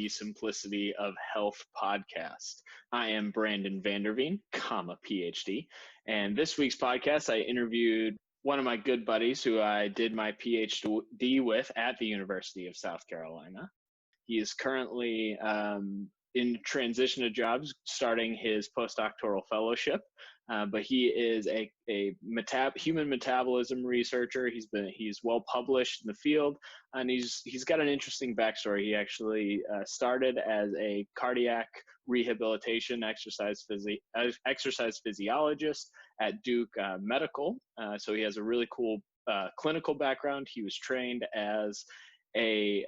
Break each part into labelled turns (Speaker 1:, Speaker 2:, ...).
Speaker 1: the Simplicity of Health podcast. I am Brandon Vanderveen, PhD. And this week's podcast, I interviewed one of my good buddies who I did my PhD with at the University of South Carolina. He is currently in transition of jobs, starting his postdoctoral fellowship. But he is a human metabolism researcher. He's well published in the field, and he's got an interesting backstory. He actually started as a cardiac rehabilitation exercise physiologist at Duke Medical. So he has a really cool clinical background. He was trained as a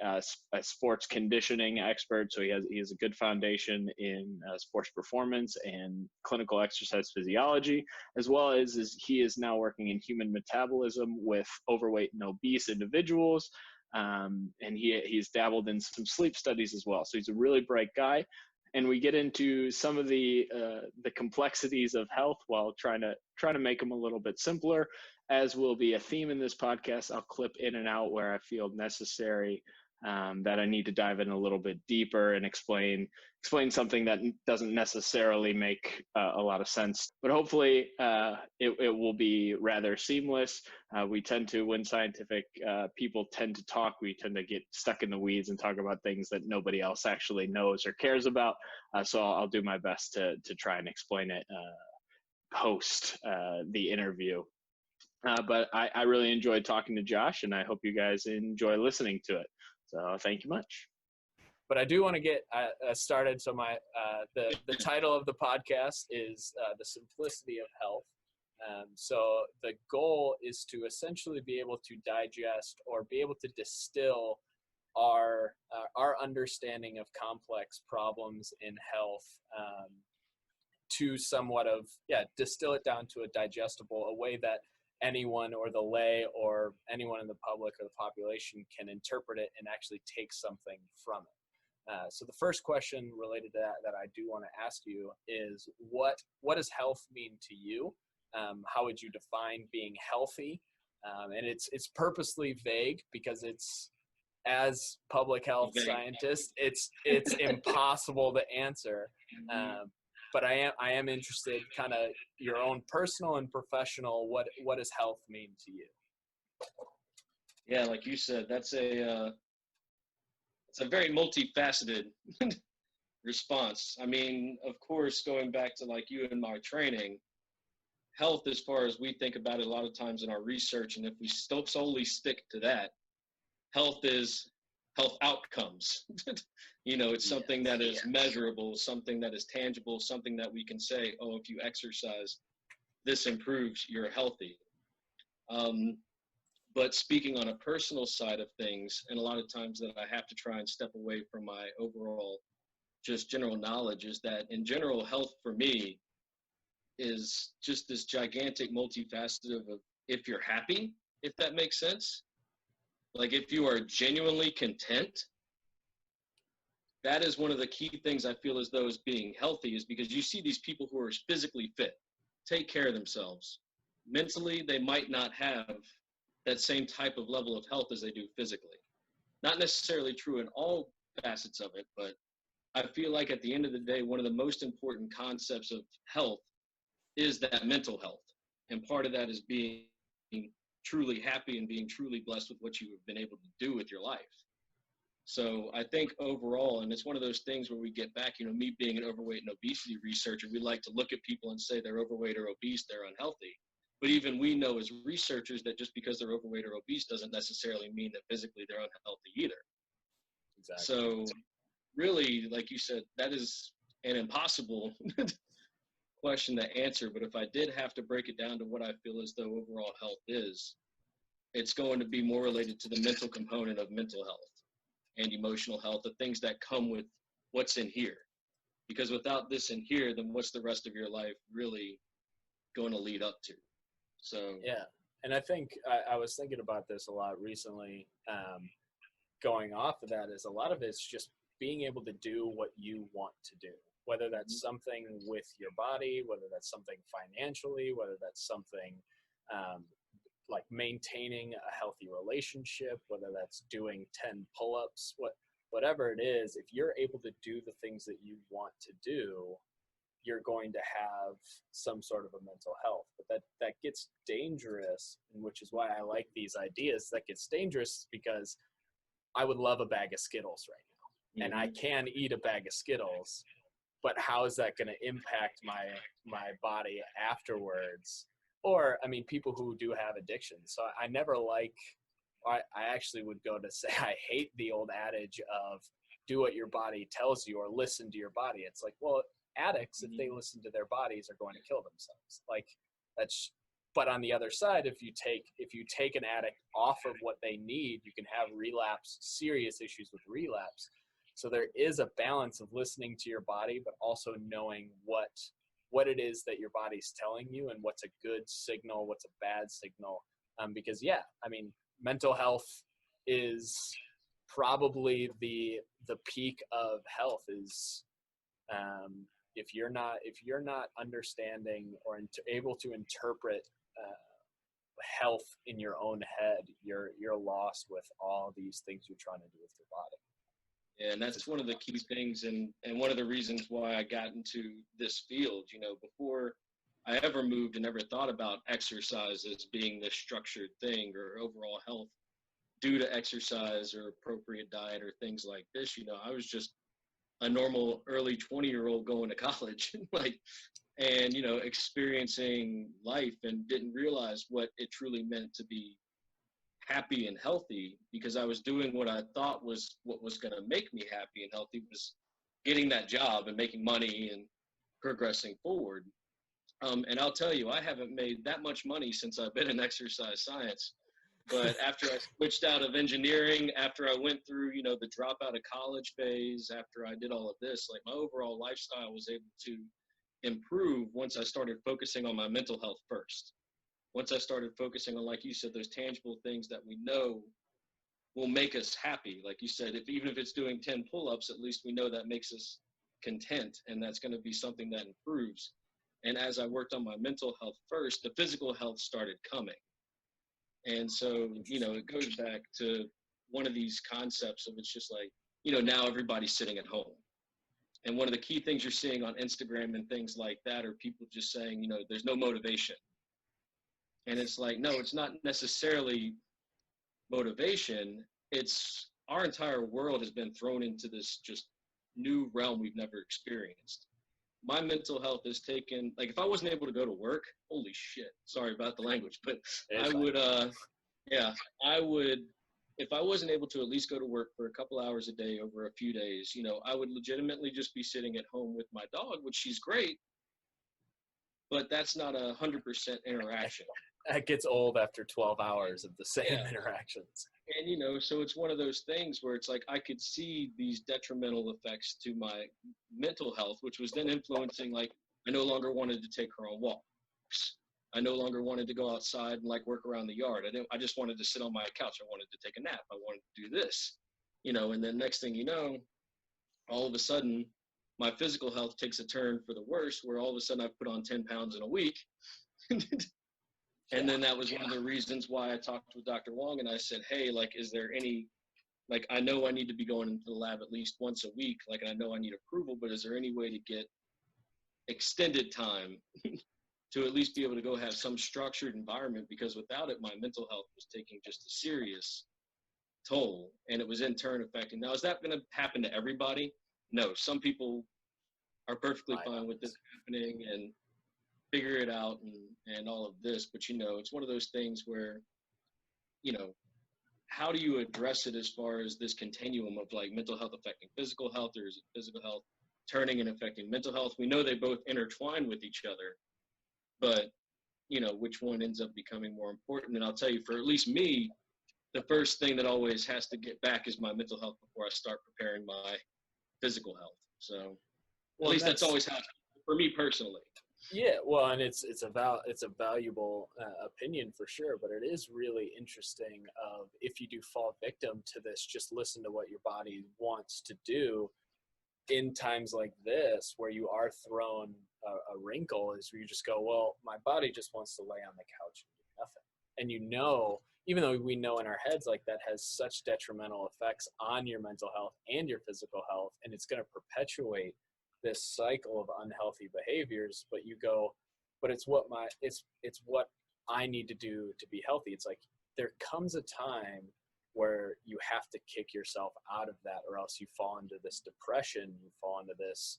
Speaker 1: sports conditioning expert, so he has a good foundation in sports performance and clinical exercise physiology, as well as he is now working in human metabolism with overweight and obese individuals, and he's dabbled in some sleep studies as well. So he's a really bright guy, and we get into some of the complexities of health while trying to make them a little bit simpler, as will be a theme in this podcast. I'll clip in and out where I feel necessary, that I need to dive in a little bit deeper and explain something that doesn't necessarily make a lot of sense. But hopefully it will be rather seamless. We tend to, when scientific people tend to talk, we tend to get stuck in the weeds and talk about things that nobody else actually knows or cares about. So I'll do my best to try and explain it post the interview. But I really enjoyed talking to Josh, and I hope you guys enjoy listening to it. So thank you much.
Speaker 2: But I do want to get started. So the title of the podcast is The Simplicity of Health. So the goal is to essentially be able to digest or be able to distill our understanding of complex problems in health to somewhat of, distill it down to a digestible, a way that anyone or the lay or anyone in the public or the population can interpret it and actually take something from it. So the first question related to that I do want to ask you is, what does health mean to you? How would you define being healthy? And it's purposely vague because it's, as public health scientists, it's impossible to answer. But I am interested, kind of your own personal and professional, what does health mean to you?
Speaker 3: Yeah, like you said, it's a very multifaceted response. I mean, of course, going back to like you and my training, health, as far as we think about it a lot of times in our research, and if we still solely stick to that, health is health outcomes. It's something that is measurable, something that is tangible, something that we can say, oh, if you exercise, this improves, you're healthy. But speaking on a personal side of things, and a lot of times that I have to try and step away from my overall just general knowledge, is that in general, health for me is just this gigantic multifaceted of if you're happy, if that makes sense. Like if you are genuinely content, that is one of the key things I feel as though is being healthy, is because you see these people who are physically fit, take care of themselves. Mentally, they might not have that same type of level of health as they do physically. Not necessarily true in all facets of it, but I feel like at the end of the day, one of the most important concepts of health is that mental health. And part of that is being truly happy and being truly blessed with what you have been able to do with your life. So I think overall, and it's one of those things where we get back, me being an overweight and obesity researcher, we like to look at people and say they're overweight or obese, they're unhealthy. But even we know as researchers that just because they're overweight or obese doesn't necessarily mean that physically they're unhealthy either. Exactly. So really, like you said, that is an impossible question to answer. But if I did have to break it down to what I feel as though overall health is, it's going to be more related to the mental component of mental health and emotional health, the things that come with what's in here. Because without this in here, then what's the rest of your life really going to lead up to? So
Speaker 2: yeah, and I think I was thinking about this a lot recently. Going off of that, is a lot of it's just being able to do what you want to do, whether that's something with your body, whether that's something financially, whether that's something like maintaining a healthy relationship, whether that's doing 10 pull-ups, whatever it is, if you're able to do the things that you want to do, you're going to have some sort of a mental health. But that gets dangerous, and which is why I like these ideas. That gets dangerous because I would love a bag of Skittles right now, and I can eat a bag of Skittles, but how is that going to impact my body afterwards? Or, I mean, people who do have addictions. So I never I actually would go to say I hate the old adage of do what your body tells you or listen to your body. It's like, well, addicts, if they listen to their bodies, are going to kill themselves. Like that's, but on the other side, if you take an addict off of what they need, you can have relapse, serious issues with relapse. So there is a balance of listening to your body, but also knowing what it is that your body's telling you and what's a good signal, what's a bad signal. Because yeah, I mean, mental health is probably the peak of health is, if you're not understanding or able to interpret health in your own head, you're lost with all these things you're trying to do with your body.
Speaker 3: Yeah, and that's one of the key things, and one of the reasons why I got into this field. You know, before I ever moved and ever thought about exercise as being this structured thing or overall health due to exercise or appropriate diet or things like this, you know, I was just a normal early 20-year-old going to college, like, and, you know, experiencing life and didn't realize what it truly meant to be happy and healthy, because I was doing what I thought was what was going to make me happy and healthy, was getting that job and making money and progressing forward. And I'll tell you, I haven't made that much money since I've been in exercise science. But after I switched out of engineering, after I went through, you know, the dropout of college phase, after I did all of this, like my overall lifestyle was able to improve once I started focusing on my mental health first. Once I started focusing on, like you said, those tangible things that we know will make us happy. Like you said, even if it's doing 10 pull-ups, at least we know that makes us content, and that's going to be something that improves. And as I worked on my mental health first, the physical health started coming. And so, you know, it goes back to one of these concepts of, it's just like, you know, now everybody's sitting at home. And one of the key things you're seeing on Instagram and things like that are people just saying, you know, there's no motivation. And it's like, no, it's not necessarily motivation. It's our entire world has been thrown into this just new realm we've never experienced. My mental health is taken, like if I wasn't able to go to work, holy shit, sorry about the language, but I would, if I wasn't able to at least go to work for a couple hours a day over a few days, you know, I would legitimately just be sitting at home with my dog, which she's great, but that's not 100% interaction.
Speaker 2: That gets old after 12 hours of the same interactions.
Speaker 3: And, you know, so it's one of those things where it's like I could see these detrimental effects to my mental health, which was then influencing, like, I no longer wanted to take her on walks. I no longer wanted to go outside and, like, work around the yard. I just wanted to sit on my couch. I wanted to take a nap. I wanted to do this, you know, and then next thing you know, all of a sudden, my physical health takes a turn for the worse, where all of a sudden I've put on 10 pounds in a week. And then that was one of the reasons why I talked with Dr. Wong, and I said, hey, like, is there any, like, I know I need to be going into the lab at least once a week, like, and I know I need approval, but is there any way to get extended time to at least be able to go have some structured environment? Because without it, my mental health was taking just a serious toll, and it was in turn affecting. Now, is that going to happen to everybody? No. Some people are perfectly fine with this happening and figure it out and all of this, but, you know, it's one of those things where, you know, how do you address it as far as this continuum of, like, mental health affecting physical health, or is it physical health turning and affecting mental health? We know they both intertwine with each other, but, you know, which one ends up becoming more important? And I'll tell you, for at least me, the first thing that always has to get back is my mental health before I start preparing my physical health. So at least that's always happened for me personally.
Speaker 2: Yeah, well, and it's a valuable opinion for sure, but it is really interesting if you do fall victim to this, just listen to what your body wants to do in times like this, where you are thrown a wrinkle, is where you just go, well, my body just wants to lay on the couch and do nothing. And you know, even though we know in our heads like that has such detrimental effects on your mental health and your physical health, and it's going to perpetuate this cycle of unhealthy behaviors. But you go, but it's what I need to do to be healthy. It's like there comes a time where you have to kick yourself out of that, or else you fall into this depression, you fall into this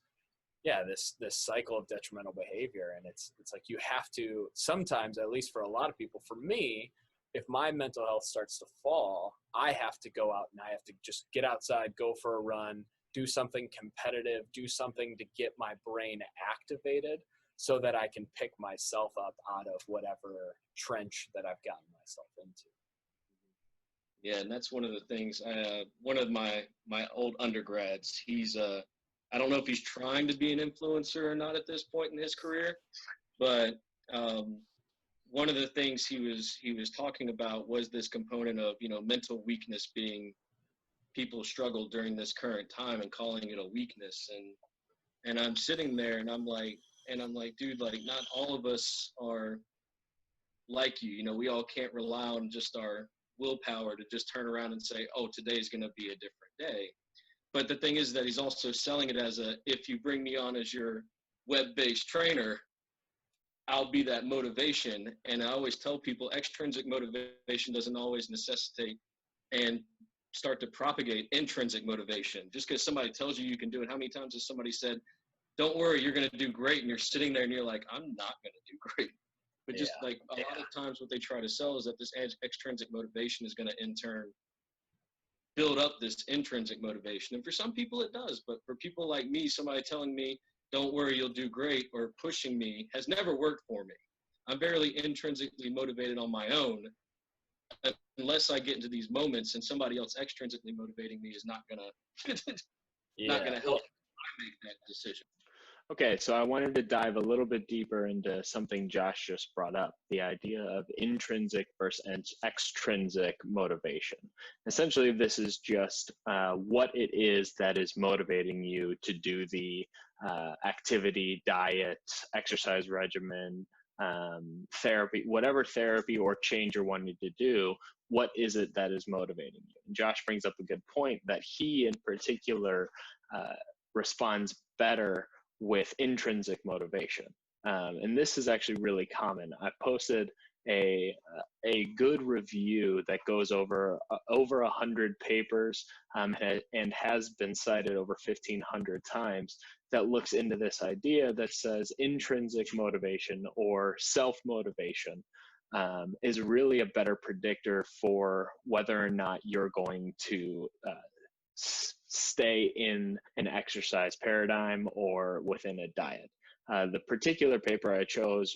Speaker 2: cycle of detrimental behavior. And it's like you have to sometimes, at least for a lot of people, for me, if my mental health starts to fall, I have to go out and I have to just get outside, go for a run, do something competitive, do something to get my brain activated so that I can pick myself up out of whatever trench that I've gotten myself into.
Speaker 3: Yeah, and that's one of the things. One of my old undergrads, he's I don't know if he's trying to be an influencer or not at this point in his career, but one of the things he was talking about was this component of, you know, mental weakness being people struggle during this current time and calling it a weakness. And I'm sitting there and I'm like, dude, like not all of us are like you. You know, we all can't rely on just our willpower to just turn around and say, oh, today's going to be a different day. But the thing is that he's also selling it as if you bring me on as your web-based trainer, I'll be that motivation. And I always tell people extrinsic motivation doesn't always necessitate and start to propagate intrinsic motivation. Just because somebody tells you you can do it. How many times has somebody said, don't worry, you're going to do great, and you're sitting there and you're like, I'm not going to do great. But just like a lot of times what they try to sell is that this extrinsic motivation is going to in turn build up this intrinsic motivation. And for some people it does, but for people like me, somebody telling me, don't worry, you'll do great, or pushing me has never worked for me. I'm barely intrinsically motivated on my own unless I get into these moments, and somebody else extrinsically motivating me is not going to not going to help make that decision.
Speaker 1: Okay, so I wanted to dive a little bit deeper into something Josh just brought up, the idea of intrinsic versus extrinsic motivation. Essentially, this is just what it is that is motivating you to do the activity, diet, exercise regimen, therapy, whatever therapy or change you're wanting to do. What is it that is motivating you? And Josh brings up a good point that he in particular responds better with intrinsic motivation. And this is actually really common. I posted a good review that goes over 100 papers and has been cited over 1,500 times that looks into this idea that says intrinsic motivation or self-motivation is really a better predictor for whether or not you're going to stay in an exercise paradigm or within a diet. The particular paper I chose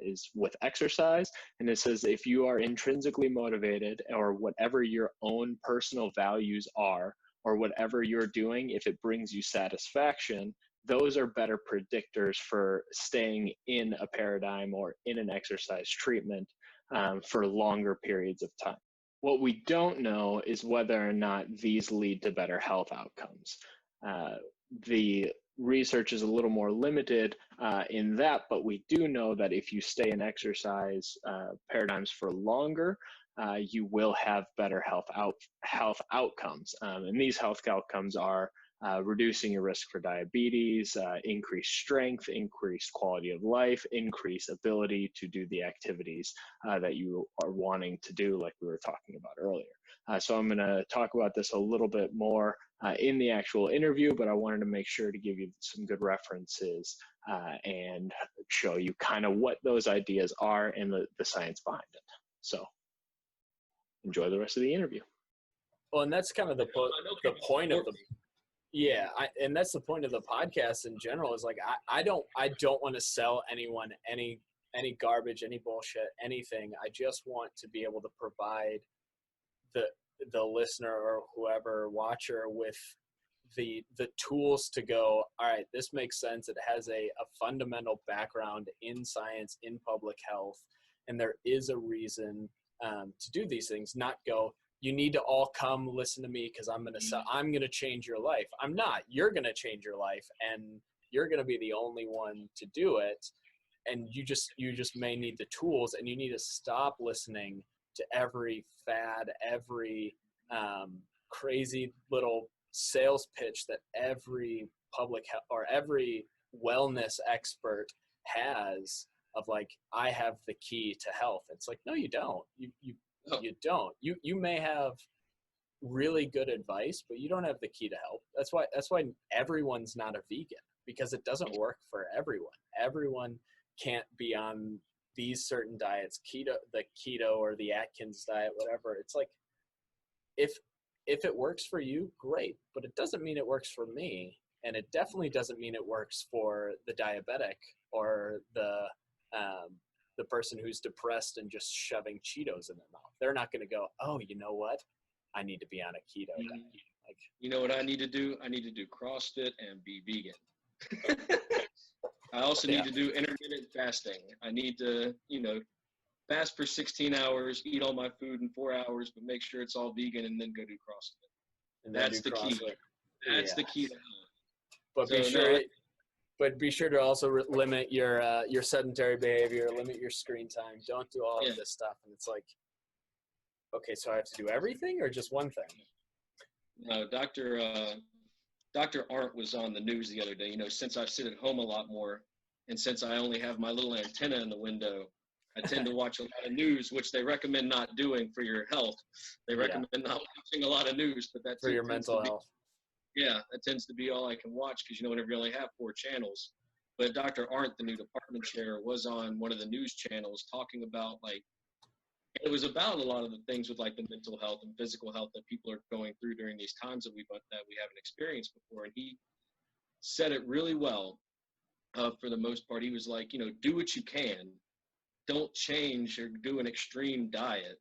Speaker 1: is with exercise, and it says if you are intrinsically motivated, or whatever your own personal values are, or whatever you're doing, if it brings you satisfaction, those are better predictors for staying in a paradigm or in an exercise treatment for longer periods of time. What we don't know is whether or not these lead to better health outcomes. The research is a little more limited in that, but we do know that if you stay in exercise paradigms for longer, you will have better health outcomes. And these health outcomes are reducing your risk for diabetes, increased strength, increased quality of life, increased ability to do the activities that you are wanting to do, like we were talking about earlier. So I'm going to talk about this a little bit more in the actual interview, but I wanted to make sure to give you some good references and show you kind of what those ideas are and the science behind it. So enjoy the rest of the interview.
Speaker 2: Well, and that's kind of the point of the and that's the point of the podcast in general, is like I don't want to sell anyone any garbage, any bullshit, anything. I just want to be able to provide the listener or whoever watcher with the tools to go, all right, this makes sense. It has a fundamental background in science, in public health, and there is a reason to do these things. Not go, you need to all come listen to me because I'm gonna change your life. I'm not. You're gonna change your life, and you're gonna be the only one to do it. And you just may need the tools, and you need to stop listening to every fad, every crazy little sales pitch that every public health or every wellness expert has of like, I have the key to health. It's like, no, you don't. You don't. You may have really good advice, but you don't have the key to health. That's why everyone's not a vegan, because it doesn't work for everyone. Everyone can't be on these certain diets, the keto or the Atkins diet, whatever. It's like, if it works for you, great, but it doesn't mean it works for me, and it definitely doesn't mean it works for the diabetic or the person who's depressed and just shoving Cheetos in their mouth. They're not going to go, oh, you know what? I need to be on a keto diet. Like,
Speaker 3: you know what I need to do? I need to do CrossFit and be vegan. I also need to do intermittent fasting. I need to, fast for 16 hours, eat all my food in 4 hours, but make sure it's all vegan, and then go do CrossFit.
Speaker 2: And
Speaker 3: that's the key. That's the key to health.
Speaker 2: But be sure to also limit your sedentary behavior, limit your screen time. Don't do all of this stuff. And it's like, okay, so I have to do everything or just one thing?
Speaker 3: No, Dr. Arndt was on the news the other day. Since I sit at home a lot more, and since I only have my little antenna in the window, I tend to watch a lot of news, which they recommend not doing for your health. They recommend not watching a lot of news, but that's
Speaker 2: for your mental health.
Speaker 3: Yeah, that tends to be all I can watch, because whenever you only have 4 channels. But Dr. Arndt, the new department chair, was on one of the news channels talking about, like, it was about a lot of the things with like the mental health and physical health that people are going through during these times that we haven't experienced before. And he said it really well. For the most part, he was like, do what you can. Don't change or do an extreme diet.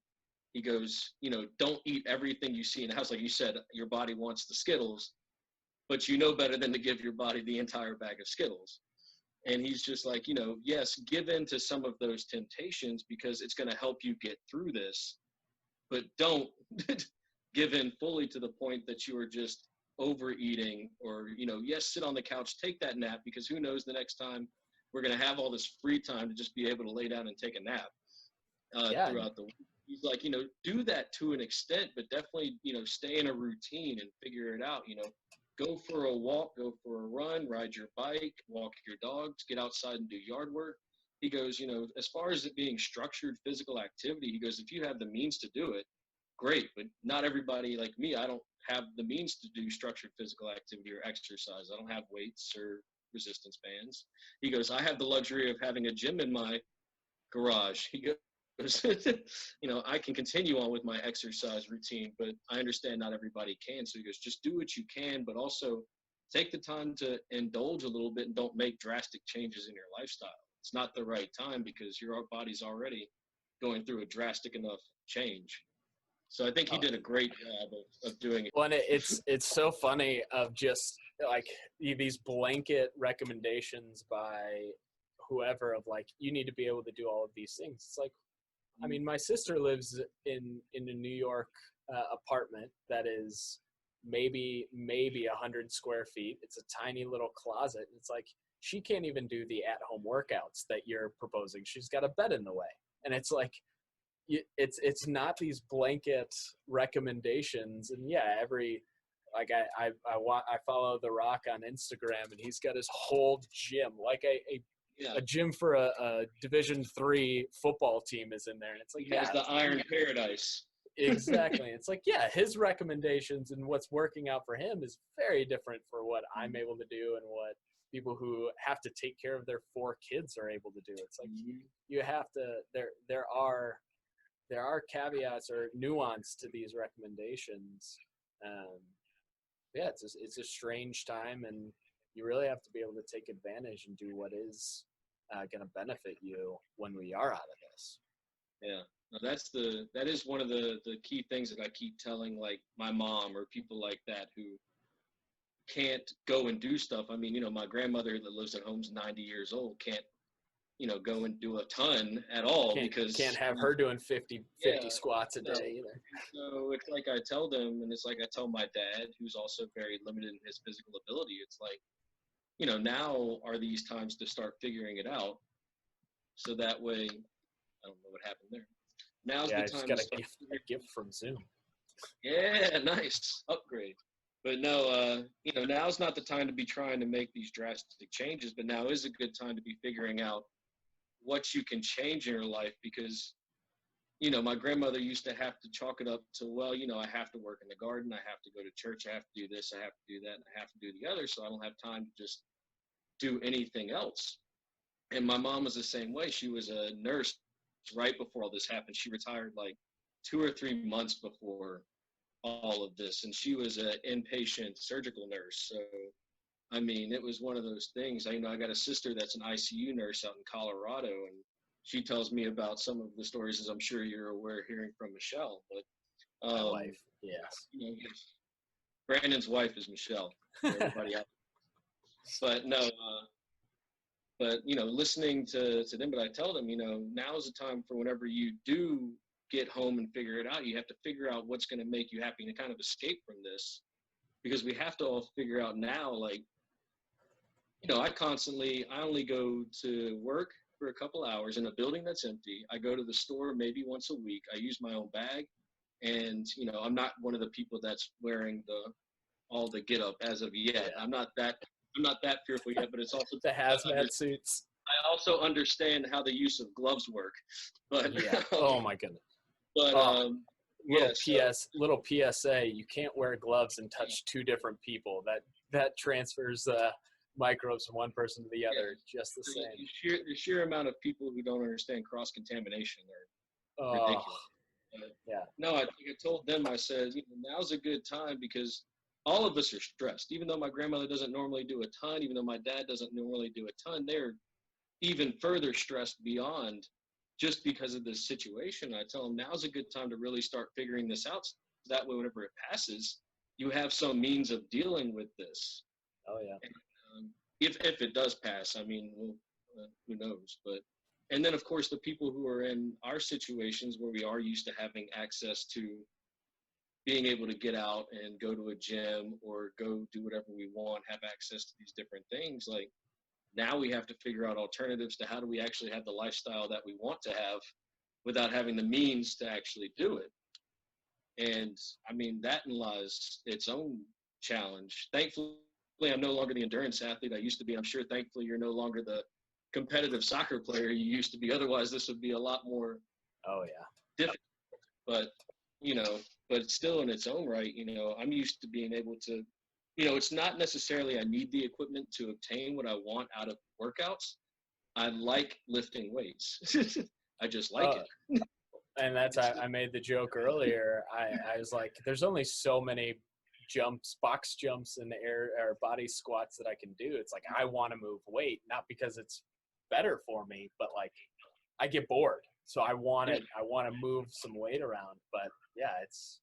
Speaker 3: He goes, don't eat everything you see in the house. Like you said, your body wants the Skittles, but you know better than to give your body the entire bag of Skittles. And he's just like, yes, give in to some of those temptations because it's going to help you get through this, but don't give in fully to the point that you are just overeating or, yes, sit on the couch, take that nap, because who knows the next time we're going to have all this free time to just be able to lay down and take a nap throughout the week. He's like, do that to an extent, but definitely, stay in a routine and figure it out, Go for a walk, go for a run, ride your bike, walk your dogs, get outside and do yard work. He goes, as far as it being structured physical activity, he goes, if you have the means to do it, great. But not everybody like me, I don't have the means to do structured physical activity or exercise. I don't have weights or resistance bands. He goes, I have the luxury of having a gym in my garage. He goes, I can continue on with my exercise routine, but I understand not everybody can. So he goes, just do what you can, but also take the time to indulge a little bit and don't make drastic changes in your lifestyle. It's not the right time because your body's already going through a drastic enough change. So I think he did a great job of doing it.
Speaker 2: Well, and it's so funny of just like these blanket recommendations by whoever of like, you need to be able to do all of these things. It's like, I mean, my sister lives in a New York apartment that is maybe 100 square feet. It's a tiny little closet. It's like she can't even do the at-home workouts that you're proposing. She's got a bed in the way, and it's like it's not these blanket recommendations. And yeah, I follow The Rock on Instagram, and he's got his whole gym, like a gym for a Division III football team is in there. And it's like,
Speaker 3: it's the Iron Paradise.
Speaker 2: Exactly. It's like, yeah, his recommendations and what's working out for him is very different for what I'm able to do and what people who have to take care of their 4 kids are able to do. It's like, you have to, there are caveats or nuance to these recommendations. Yeah, it's a strange time, and you really have to be able to take advantage and do what is going to benefit you when we are out of this.
Speaker 3: Yeah, now that is one of the key things that I keep telling like my mom or people like that who can't go and do stuff. I mean, my grandmother that lives at home's 90 years old, can't go and do a ton at all because
Speaker 2: can't have her doing 50 squats a day either.
Speaker 3: So it's like I tell them, and it's like I tell my dad, who's also very limited in his physical ability. It's like, now are these times to start figuring it out. So that way, I don't know what happened there. now's
Speaker 2: Yeah,
Speaker 3: the
Speaker 2: I just
Speaker 3: time
Speaker 2: got
Speaker 3: to
Speaker 2: a gift from Zoom.
Speaker 3: Yeah, nice upgrade. But no, now's not the time to be trying to make these drastic changes, but now is a good time to be figuring out what you can change in your life, because my grandmother used to have to chalk it up to, well, I have to work in the garden, I have to go to church, I have to do this, I have to do that, and I have to do the other, so I don't have time to just do anything else. And my mom was the same way. She was a nurse right before all this happened. She retired like 2 or 3 months before all of this, and she was an inpatient surgical nurse. So, I mean, it was one of those things. I got a sister that's an ICU nurse out in Colorado, and she tells me about some of the stories, as I'm sure you're aware, hearing from Michelle. But
Speaker 2: My wife, yes.
Speaker 3: Brandon's wife is Michelle. For everybody else. But no, listening to them, but I tell them, now is the time for whenever you do get home and figure it out, you have to figure out what's going to make you happy and kind of escape from this, because we have to all figure out now, like, I only go to work for a couple hours in a building that's empty. I go to the store maybe once a week. I use my own bag, and I'm not one of the people that's wearing all the get up as of yet.
Speaker 2: Yeah.
Speaker 3: I'm not that fearful yet, but it's also
Speaker 2: The hazmat suits.
Speaker 3: I also understand how the use of gloves work. But
Speaker 2: Yeah. Oh my goodness.
Speaker 3: But
Speaker 2: little PSA, you can't wear gloves and touch two different people. That transfers microbes from one person to the other just the same.
Speaker 3: The sheer amount of people who don't understand cross-contamination are ridiculous.
Speaker 2: Yeah.
Speaker 3: No, I told them, I said, now's a good time, because all of us are stressed. Even though my grandmother doesn't normally do a ton, even though my dad doesn't normally do a ton, they're even further stressed beyond, just because of this situation. I tell them now's a good time to really start figuring this out. So that way, whenever it passes, you have some means of dealing with this.
Speaker 2: Oh yeah.
Speaker 3: And, if it does pass, I mean, who knows? And then of course the people who are in our situations where we are used to having access to being able to get out and go to a gym or go do whatever we want, have access to these different things. Like, now we have to figure out alternatives to how do we actually have the lifestyle that we want to have without having the means to actually do it. And I mean, that lies its own challenge. Thankfully, I'm no longer the endurance athlete I used to be. I'm sure, thankfully, you're no longer the competitive soccer player you used to be. Otherwise, this would be a lot more difficult. But, but still in its own right, I'm used to being able to, it's not necessarily I need the equipment to obtain what I want out of workouts. I like lifting weights. I just like it.
Speaker 2: And that's, I made the joke earlier. I was like, there's only so many box jumps in the air, or body squats that I can do. It's like, I want to move weight, not because it's better for me, but like, I get bored. So I want to move some weight around. But yeah, it's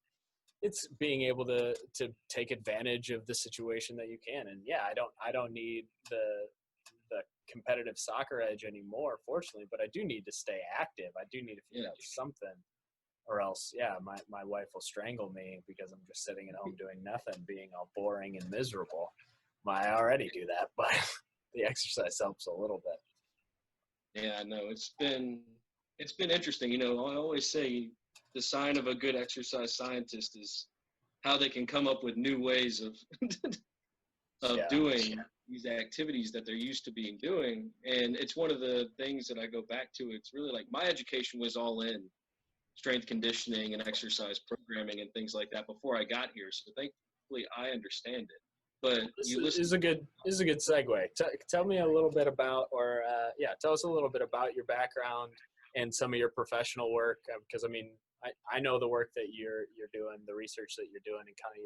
Speaker 2: being able to take advantage of the situation that you can. And yeah, I don't need the competitive soccer edge anymore, fortunately, but I do need to stay active. I do need to figure out something, or else, my wife will strangle me because I'm just sitting at home doing nothing, being all boring and miserable. I already do that, but the exercise helps a little bit.
Speaker 3: Yeah, no, it's been interesting. I always say the sign of a good exercise scientist is how they can come up with new ways of doing these activities that they're used to being doing. And it's one of the things that I go back to. It's really like, my education was all in strength conditioning and exercise programming and things like that before I got here. So thankfully I understand it. But
Speaker 2: this is a good segue. Tell me a little bit about, tell us a little bit about your background and some of your professional work. Because I mean, I know the work that you're doing, the research that you're doing, and kind of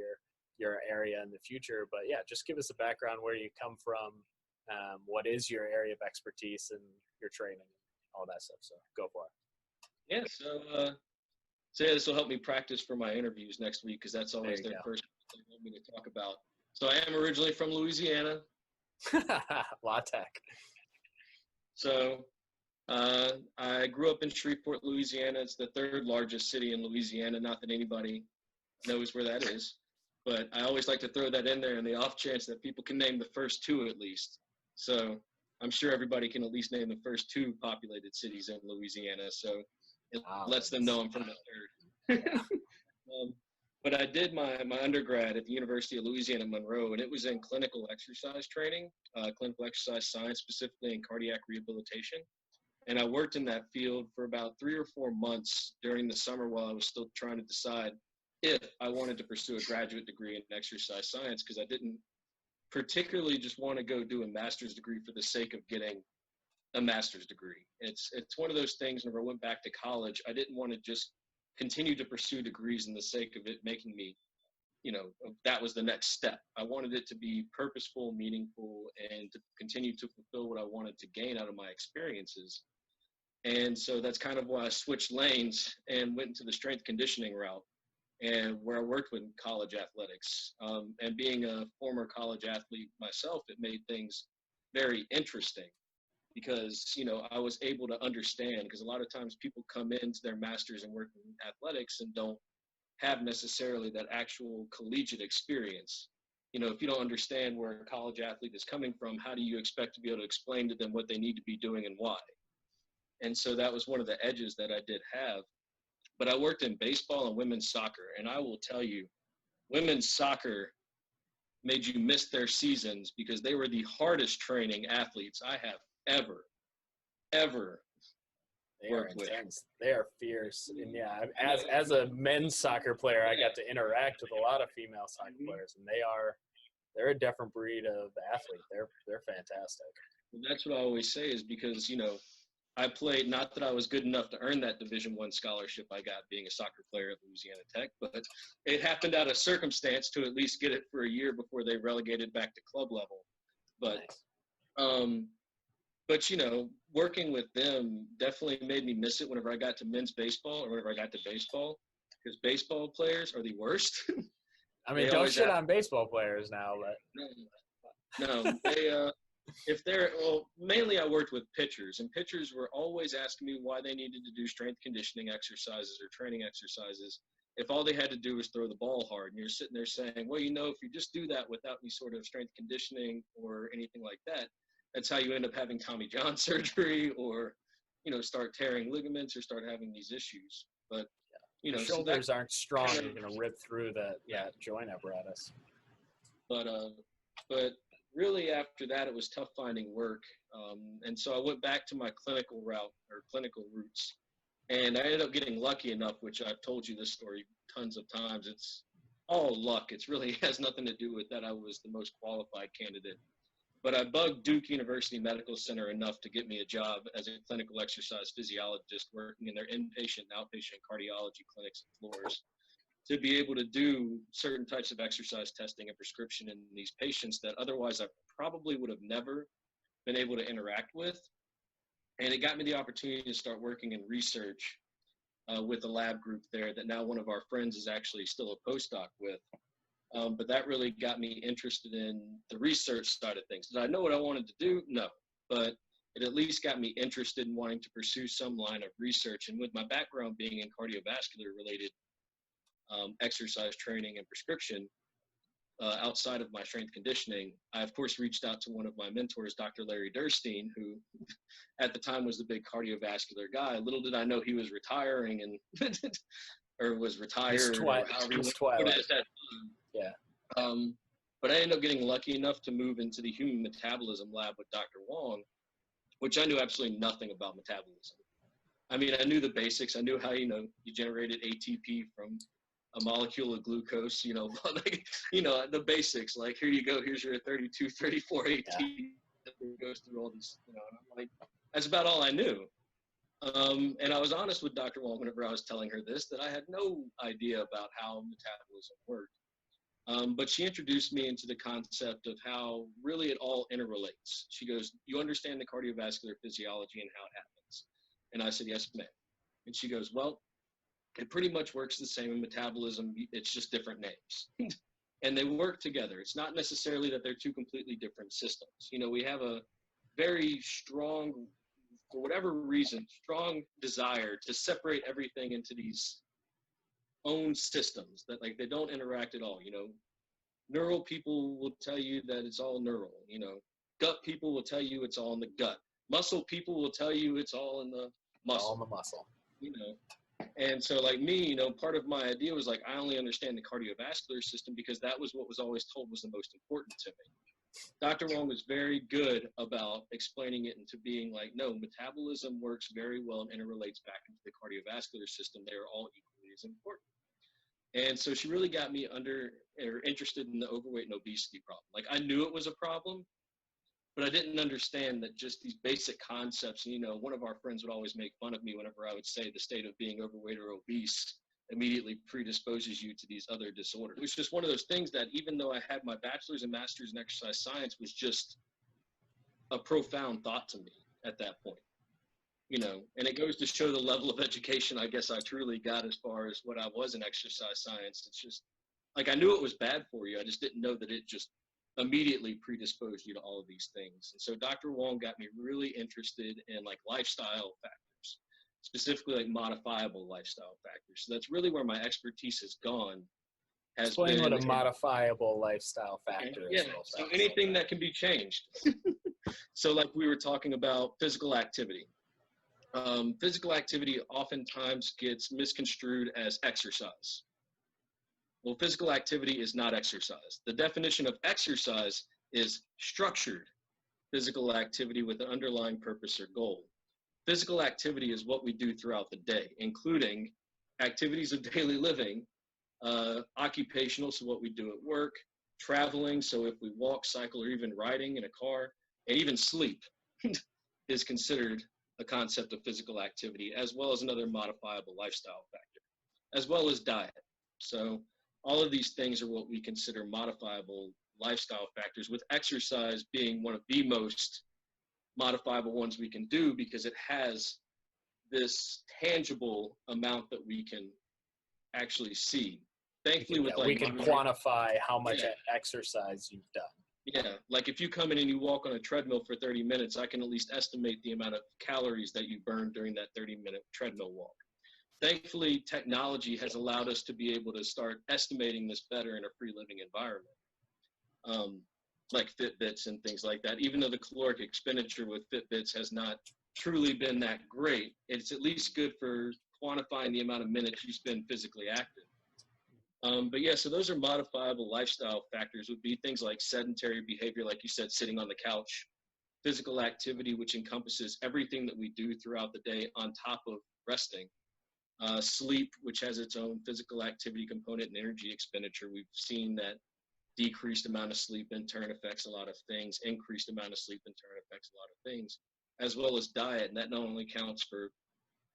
Speaker 2: your area in the future. But yeah, just give us a background, where you come from, what is your area of expertise, and your training, all that stuff. So go for it.
Speaker 3: Yeah. So this will help me practice for my interviews next week, because that's always their first thing they want me to talk about. So I am originally from Louisiana.
Speaker 2: La Tech.
Speaker 3: So I grew up in Shreveport, Louisiana. It's the third largest city in Louisiana. Not that anybody knows where that is, but I always like to throw that in there in the off chance that people can name the first two at least. So I'm sure everybody can at least name the first two populated cities in Louisiana. So It
Speaker 2: Wow,
Speaker 3: lets them know I'm from the third. But I did my undergrad at the University of Louisiana, Monroe, and it was in clinical exercise training, clinical exercise science, specifically in cardiac rehabilitation. And I worked in that field for about 3 or 4 months during the summer while I was still trying to decide if I wanted to pursue a graduate degree in exercise science, because I didn't particularly just want to go do a master's degree for the sake of getting a master's degree. It's one of those things. Whenever I went back to college, I didn't want to just continue to pursue degrees in the sake of it making me, that was the next step. I wanted it to be purposeful, meaningful, and to continue to fulfill what I wanted to gain out of my experiences. And so that's kind of why I switched lanes and went into the strength conditioning route, and where I worked with college athletics. And being a former college athlete myself, it made things very interesting because, I was able to understand, because a lot of times people come into their masters and work in athletics and don't have necessarily that actual collegiate experience. If you don't understand where a college athlete is coming from, how do you expect to be able to explain to them what they need to be doing and why? And so that was one of the edges that I did have. But I worked in baseball and women's soccer, and I will tell you, women's soccer made you miss their seasons because they were the hardest training athletes I have ever
Speaker 2: They are
Speaker 3: worked with.
Speaker 2: intense. They are fierce. And yeah, as a men's soccer player, I got to interact with a lot of female soccer players, and they're a different breed of athlete. They're fantastic.
Speaker 3: And that's what I always say is because, I played, not that I was good enough to earn that Division I scholarship I got being a soccer player at Louisiana Tech, but it happened out of circumstance to at least get it for a year before they relegated back to club level. But,
Speaker 2: nice.
Speaker 3: Working with them definitely made me miss it whenever I got to men's baseball or whenever I got to baseball, because baseball players are the worst.
Speaker 2: I mean, don't shit on baseball players now, but
Speaker 3: no, mainly I worked with pitchers, and pitchers were always asking me why they needed to do strength conditioning exercises or training exercises if all they had to do was throw the ball hard. And you're sitting there saying, well, if you just do that without any sort of strength conditioning or anything like that, that's how you end up having Tommy John surgery or, start tearing ligaments or start having these issues. But,
Speaker 2: your shoulders aren't strong. You're going to rip through that joint apparatus.
Speaker 3: But really after that, it was tough finding work. And so I went back to my clinical route or clinical roots. And I ended up getting lucky enough, which I've told you this story tons of times. It's all luck. It really has nothing to do with that I was the most qualified candidate. But I bugged Duke University Medical Center enough to get me a job as a clinical exercise physiologist working in their inpatient and outpatient cardiology clinics and floors, to be able to do certain types of exercise testing and prescription in these patients that otherwise I probably would have never been able to interact with. And it got me the opportunity to start working in research with a lab group there that now one of our friends is actually still a postdoc with. But that really got me interested in the research side of things. Did I know what I wanted to do? No. But it at least got me interested in wanting to pursue some line of research. And with my background being in cardiovascular related exercise training and prescription, outside of my strength conditioning, I of course reached out to one of my mentors, Dr. Larry Durstein, who at the time was the big cardiovascular guy. Little did I know he was retiring and or was retired.
Speaker 2: Yeah.
Speaker 3: But I ended up getting lucky enough to move into the human metabolism lab with Dr. Wong, which I knew absolutely nothing about metabolism. I mean, I knew the basics. I knew how, you generated ATP from a molecule of glucose, the basics, like, here you go, here's your 32, 34 ATP. Yeah. It goes through all these, and I'm like, that's about all I knew. And I was honest with Dr. Wong whenever I was telling her this, that I had no idea about how metabolism worked. But she introduced me into the concept of how really it all interrelates. She goes, you understand the cardiovascular physiology and how it happens? And I said, yes, ma'am. And she goes, well, it pretty much works the same in metabolism. It's just different names. And they work together. It's not necessarily that they're two completely different systems. We have a very strong, for whatever reason, strong desire to separate everything into these own systems that, like, they don't interact at all. Neural people will tell you that it's all neural. Gut people will tell you it's all in the gut. Muscle people will tell you it's all in the muscle.
Speaker 2: All in the muscle.
Speaker 3: you know. And so like me, you know, part of my idea was like, I only understand the cardiovascular system because that was what was always told was the most important to me. Dr. Wong was very good about explaining it into being like, no, metabolism works very well and interrelates back into the cardiovascular system. They are all equally as important. And so she really got me interested in the overweight and obesity problem. Like I knew it was a problem, but I didn't understand that just these basic concepts. You know, one of our friends would always make fun of me whenever I would say the state of being overweight or obese immediately predisposes you to these other disorders. It was just one of those things that even though I had my bachelor's and master's in exercise science was just a profound thought to me at that point. You know, and it goes to show the level of education I guess I truly got as far as what I was in exercise science. It's just like I knew it was bad for you. I just didn't know that it just immediately predisposed you to all of these things. And so Dr. Wong got me really interested in like lifestyle factors, specifically like modifiable lifestyle factors. So that's really where my expertise has gone.
Speaker 2: Explain what a modifiable lifestyle factor is.
Speaker 3: Yeah, so anything that can be changed. So like we were talking about physical activity. Physical activity oftentimes gets misconstrued as exercise. Well, physical activity is not exercise. The definition of exercise is structured physical activity with an underlying purpose or goal. Physical activity is what we do throughout the day, including activities of daily living, occupational, so what we do at work, traveling, so if we walk, cycle, or even riding in a car, and even sleep is considered a concept of physical activity, as well as another modifiable lifestyle factor, as well as diet. So all of these things are what we consider modifiable lifestyle factors, with exercise being one of the most modifiable ones we can do because it has this tangible amount that we can actually see. Thankfully, with like
Speaker 2: we can quantify how much exercise you've done.
Speaker 3: Yeah, like if you come in and you walk on a treadmill for 30 minutes, I can at least estimate the amount of calories that you burned during that 30-minute treadmill walk. Thankfully, technology has allowed us to be able to start estimating this better in a free living environment, like Fitbits and things like that. Even though the caloric expenditure with Fitbits has not truly been that great, it's at least good for quantifying the amount of minutes you spend physically active. But yeah, so those are modifiable lifestyle factors would be things like sedentary behavior, like you said, sitting on the couch, physical activity, which encompasses everything that we do throughout the day on top of resting, sleep, which has its own physical activity component and energy expenditure. We've seen that decreased amount of sleep in turn affects a lot of things, increased amount of sleep in turn affects a lot of things, as well as diet. And that not only counts for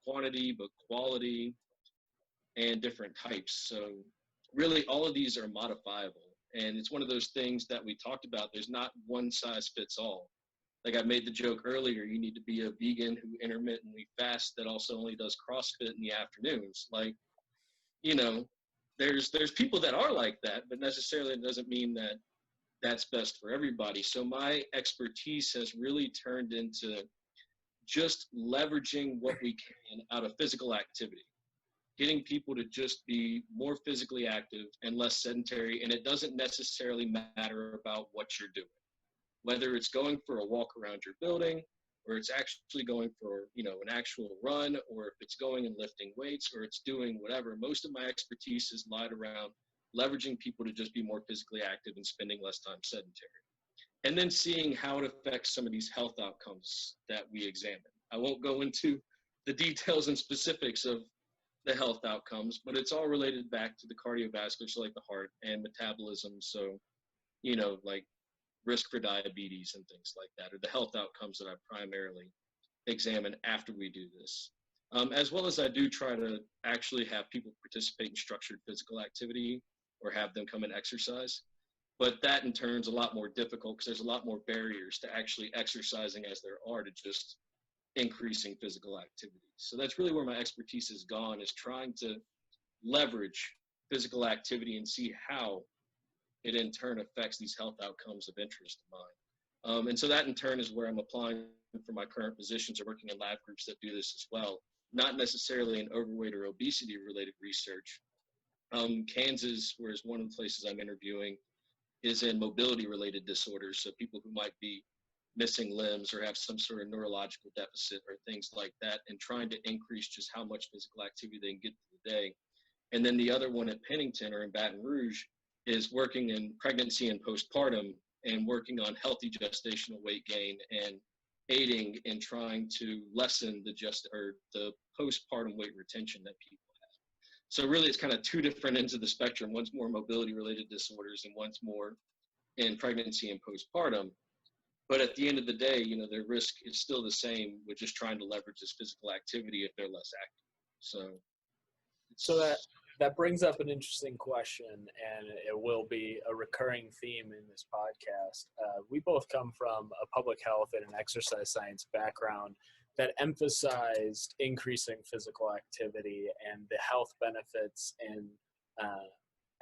Speaker 3: quantity, but quality and different types. So really, all of these are modifiable. And it's one of those things that we talked about. There's not one size fits all. Like I made the joke earlier, you need to be a vegan who intermittently fasts that also only does CrossFit in the afternoons. Like, you know, there's people that are like that, but necessarily it doesn't mean that that's best for everybody. So my expertise has really turned into just leveraging what we can out of physical activity, getting people to just be more physically active and less sedentary. And it doesn't necessarily matter about what you're doing, whether it's going for a walk around your building, or it's actually going for, you know, an actual run, or if it's going and lifting weights, or it's doing whatever. Most of my expertise is lied around leveraging people to just be more physically active and spending less time sedentary. And then seeing how it affects some of these health outcomes that we examine. I won't go into the details and specifics of the health outcomes, but it's all related back to the cardiovascular, so like the heart and metabolism. So, you know, like risk for diabetes and things like that, or the health outcomes that I primarily examine after we do this. As well as I do try to actually have people participate in structured physical activity or have them come and exercise. But that in turn is a lot more difficult because there's a lot more barriers to actually exercising as there are to just increasing physical activity. So that's really where my expertise has gone, is trying to leverage physical activity and see how it in turn affects these health outcomes of interest of mine. And so that in turn is where I'm applying for my current positions, or working in lab groups that do this as well, not necessarily in overweight or obesity related research. Kansas, whereas one of the places I'm interviewing, is in mobility related disorders. So people who might be missing limbs or have some sort of neurological deficit or things like that, and trying to increase just how much physical activity they can get through the day. And then the other one at Pennington or in Baton Rouge is working in pregnancy and postpartum and working on healthy gestational weight gain and aiding in trying to lessen the postpartum weight retention that people have. So really it's kind of two different ends of the spectrum. One's more mobility related disorders and one's more in pregnancy and postpartum. But at the end of the day, you know, their risk is still the same with just trying to leverage this physical activity if they're less active.
Speaker 2: So that brings up an interesting question, and it will be a recurring theme in this podcast. We both come from a public health and an exercise science background that emphasized increasing physical activity and the health benefits and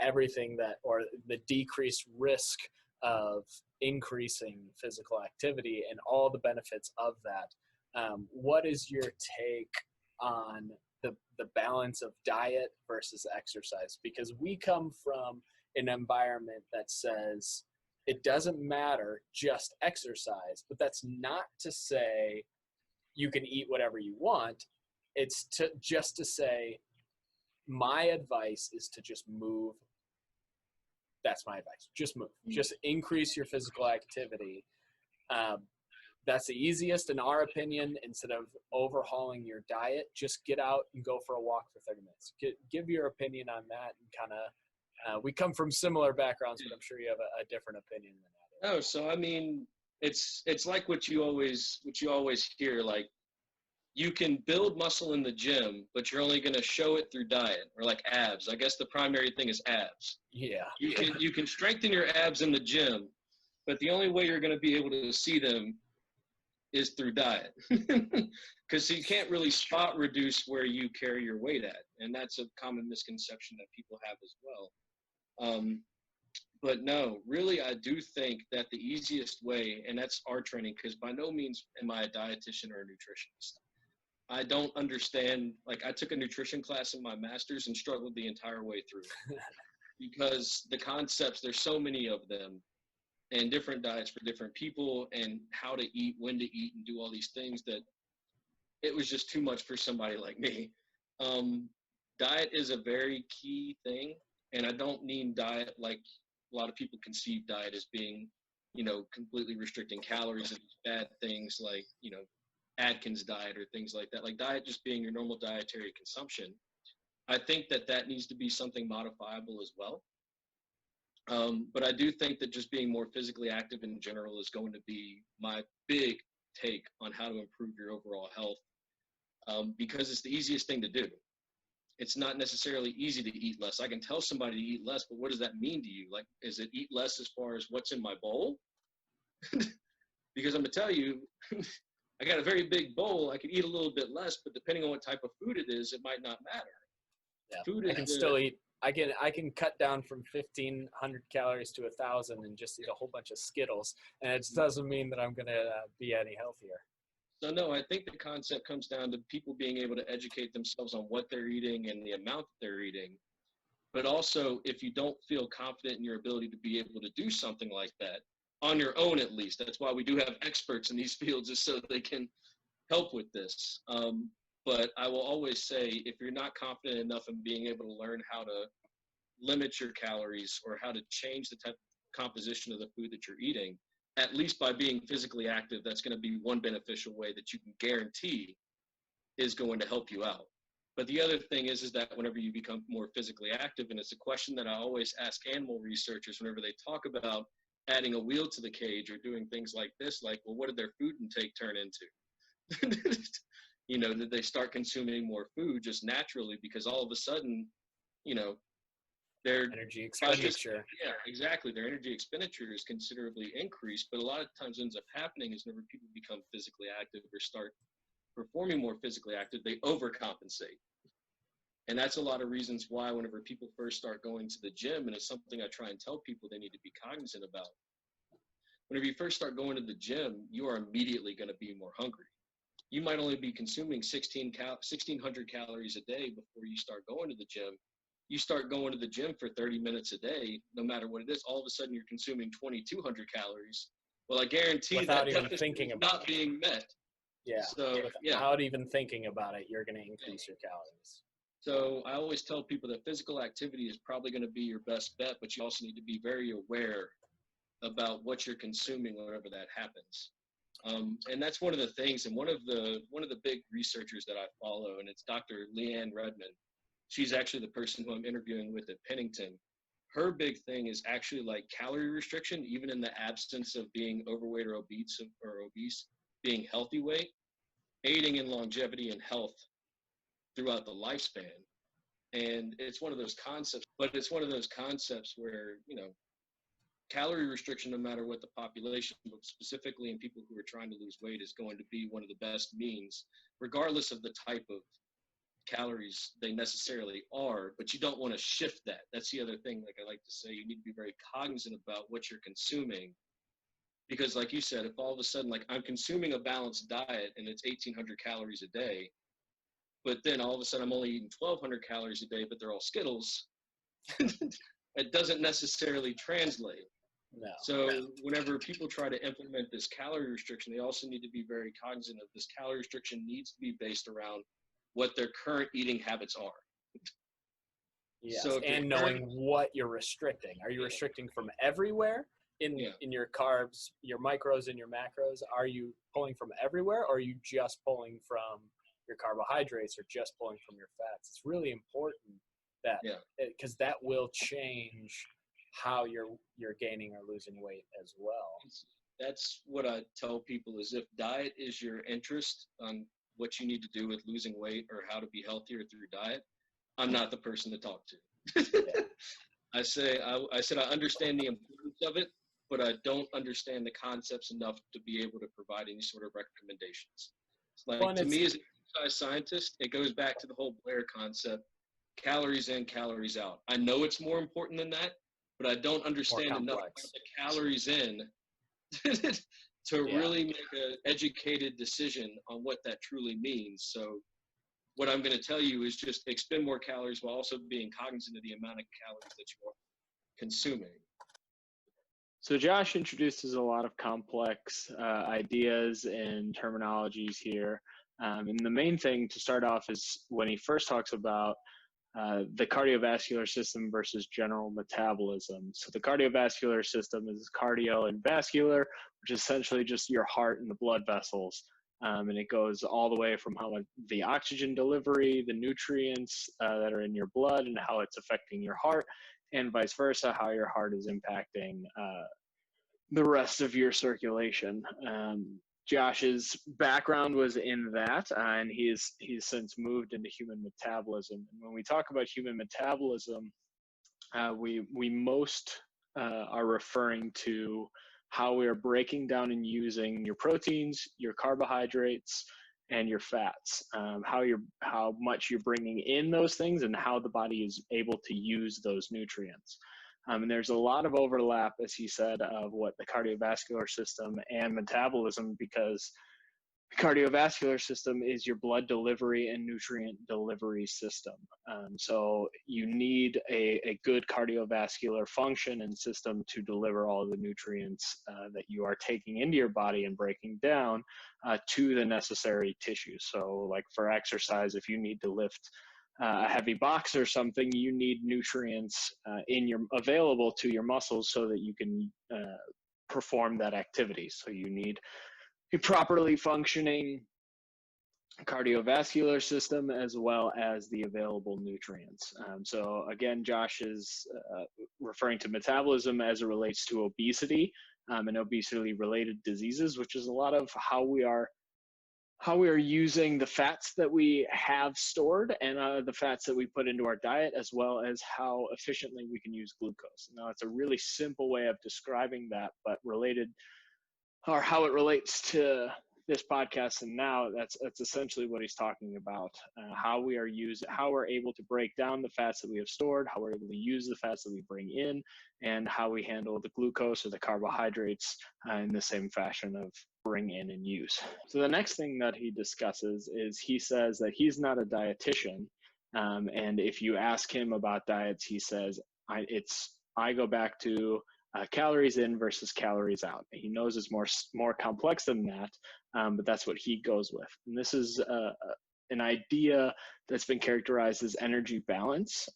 Speaker 2: everything that, or the decreased risk of increasing physical activity and all the benefits of that. What is your take on the balance of diet versus exercise? Because we come from an environment that says it doesn't matter, just exercise. But that's not to say you can eat whatever you want. It's just to say my advice is to just move. That's my advice. Just move. Just increase your physical activity. That's the easiest in our opinion. Instead of overhauling your diet, just get out and go for a walk for 30 minutes. Give your opinion on that, and kind of, we come from similar backgrounds, but I'm sure you have a different opinion than that.
Speaker 3: Oh, so I mean, it's like what you always hear, like, you can build muscle in the gym, but you're only going to show it through diet, or like abs. I guess the primary thing is abs.
Speaker 2: Yeah.
Speaker 3: You can strengthen your abs in the gym, but the only way you're going to be able to see them is through diet. Because you can't really spot reduce where you carry your weight at. And that's a common misconception that people have as well. But no, really, I do think that the easiest way, and that's our training, because by no means am I a dietitian or a nutritionist. I don't understand, like, I took a nutrition class in my master's and struggled the entire way through. Because the concepts, there's so many of them, and different diets for different people, and how to eat, when to eat, and do all these things, that it was just too much for somebody like me. Diet is a very key thing, and I don't mean diet like a lot of people conceive diet as being, you know, completely restricting calories and bad things like, you know, Atkins diet or things like that. Like diet just being your normal dietary consumption. I think that needs to be something modifiable as well. But I do think that just being more physically active in general is going to be my big take on how to improve your overall health, because it's the easiest thing to do. It's not necessarily easy to eat less. I can tell somebody to eat less, but what does that mean to you? Like, is it eat less as far as what's in my bowl? Because I'm going to tell you, I got a very big bowl. I can eat a little bit less, but depending on what type of food it is, it might not matter.
Speaker 2: Yeah.
Speaker 3: Food
Speaker 2: I can still eat. I can cut down from 1,500 calories to 1,000 and just eat a whole bunch of Skittles, and it doesn't mean that I'm going to be any healthier.
Speaker 3: So no, I think the concept comes down to people being able to educate themselves on what they're eating and the amount that they're eating. But also, if you don't feel confident in your ability to be able to do something like that on your own, at least, that's why we do have experts in these fields, is so they can help with this. But I will always say, if you're not confident enough in being able to learn how to limit your calories or how to change the type of composition of the food that you're eating, at least by being physically active, that's going to be one beneficial way that you can guarantee is going to help you out. But the other thing is that whenever you become more physically active, and it's a question that I always ask animal researchers whenever they talk about adding a wheel to the cage or doing things like this, like, well, what did their food intake turn into? You know, did they start consuming more food just naturally because all of a sudden, you know, their
Speaker 2: energy expenditure.
Speaker 3: Yeah, exactly. Their energy expenditure is considerably increased, but a lot of times what ends up happening is whenever people become physically active or start performing more physically active, they overcompensate. And that's a lot of reasons why whenever people first start going to the gym, and it's something I try and tell people they need to be cognizant about. Whenever you first start going to the gym, you are immediately going to be more hungry. You might only be consuming 1,600 calories a day before you start going to the gym. You start going to the gym for 30 minutes a day, no matter what it is, all of a sudden you're consuming 2,200 calories Well, I guarantee
Speaker 2: without
Speaker 3: that
Speaker 2: even
Speaker 3: deficit
Speaker 2: thinking
Speaker 3: is
Speaker 2: about
Speaker 3: not being met.
Speaker 2: Yeah.
Speaker 3: So, yeah.
Speaker 2: Without even thinking about it, you're going to increase your calories.
Speaker 3: So I always tell people that physical activity is probably going to be your best bet, but you also need to be very aware about what you're consuming whenever that happens. And that's one of the things. And one of the big researchers that I follow, and it's Dr. Leanne Redmond. She's actually the person who I'm interviewing with at Pennington. Her big thing is actually like calorie restriction, even in the absence of being overweight or obese, being healthy weight, aiding in longevity and health throughout the lifespan. And it's one of those concepts, but it's one of those concepts where, calorie restriction, no matter what the population, but specifically in people who are trying to lose weight, is going to be one of the best means, regardless of the type of calories they necessarily are. But you don't want to shift that. That's the other thing. Like I like to say, you need to be very cognizant about what you're consuming, because like you said, if all of a sudden, like I'm consuming a balanced diet and it's 1,800 calories a day, but then all of a sudden I'm only eating 1,200 calories a day, but they're all Skittles, it doesn't necessarily translate.
Speaker 2: No.
Speaker 3: So whenever people try to implement this calorie restriction, they also need to be very cognizant of this calorie restriction needs to be based around what their current eating habits are.
Speaker 2: Yes,
Speaker 3: So
Speaker 2: and knowing what you're restricting. Are you restricting from everywhere in your carbs, your micros and your macros? Are you pulling from everywhere, or are you just pulling from your carbohydrates or just pulling from your fats? It's really important that, because that will change how you're gaining or losing weight as well.
Speaker 3: That's what I tell people is if diet is your interest on what you need to do with losing weight or how to be healthier through diet, I'm not the person to talk to. I said I understand the importance of it, but I don't understand the concepts enough to be able to provide any sort of recommendations. Like, to me as an exercise scientist, it goes back to the whole Blair concept, calories in, calories out. I know it's more important than that, but I don't understand enough about the calories in to really make an educated decision on what that truly means. So what I'm going to tell you is just expend more calories while also being cognizant of the amount of calories that you are consuming.
Speaker 1: So Josh introduces a lot of complex ideas and terminologies here. And the main thing to start off is when he first talks about the cardiovascular system versus general metabolism. So the cardiovascular system is cardio and vascular, which is essentially just your heart and the blood vessels. And it goes all the way from how the oxygen delivery, the nutrients that are in your blood and how it's affecting your heart, and vice versa, how your heart is impacting the rest of your circulation. Josh's background was in that, and he's since moved into human metabolism. And when we talk about human metabolism, we most are referring to how we are breaking down and using your proteins, your carbohydrates, and your fats. How much you're bringing in those things, and how the body is able to use those nutrients. And there's a lot of overlap, as he said, of what the cardiovascular system and metabolism, because the cardiovascular system is your blood delivery and nutrient delivery system. So you need a good cardiovascular function and system to deliver all the nutrients that you are taking into your body and breaking down to the necessary tissues. So like for exercise, if you need to lift a heavy box or something, you need nutrients available to your muscles so that you can perform that activity. So you need a properly functioning cardiovascular system as well as the available nutrients. So again, Josh is referring to metabolism as it relates to obesity and obesity-related diseases, which is a lot of how we are using the fats that we have stored and the fats that we put into our diet, as well as how efficiently we can use glucose. Now, it's a really simple way of describing that, but how it relates to this podcast and now, that's essentially what he's talking about, how we're able to break down the fats that we have stored, how we're able to use the fats that we bring in, and how we handle the glucose or the carbohydrates in the same fashion of bring in and use. So the next thing that he discusses is he says that he's not a dietitian, and if you ask him about diets, he says, I go back to calories in versus calories out. He knows it's more complex than that, but that's what he goes with. And this is an idea that's been characterized as energy balance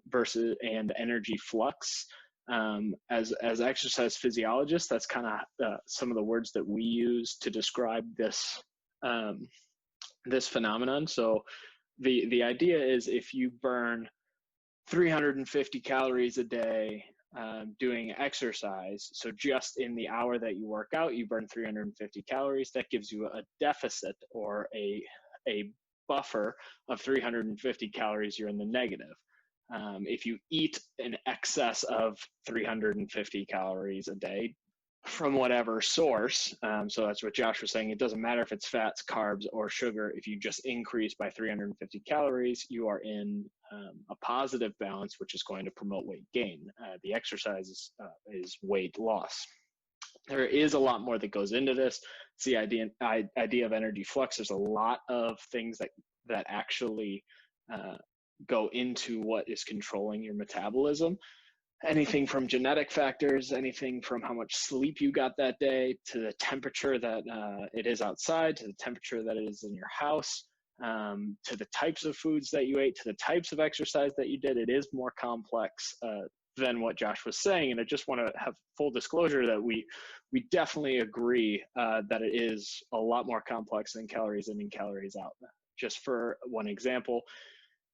Speaker 1: versus and energy flux. As exercise physiologists, that's kind of some of the words that we use to describe this this phenomenon. So the idea is if you burn 350 calories a day doing exercise, so just in the hour that you work out, you burn 350 calories. That gives you a deficit or a buffer of 350 calories. You're in the negative. If you eat in excess of 350 calories a day from whatever source, so that's what Josh was saying, it doesn't matter if it's fats, carbs, or sugar. If you just increase by 350 calories, you are in a positive balance, which is going to promote weight gain. The exercise is weight loss. There is a lot more that goes into this. It's the idea of energy flux. There's a lot of things that actually go into what is controlling your metabolism. Anything from genetic factors, anything from how much sleep you got that day, to the temperature that it is outside, to the temperature that it is in your house, to the types of foods that you ate, to the types of exercise that you did. It is more complex than what Josh was saying. And I just want to have full disclosure that we definitely agree that it is a lot more complex than calories in and calories out. Just for one example,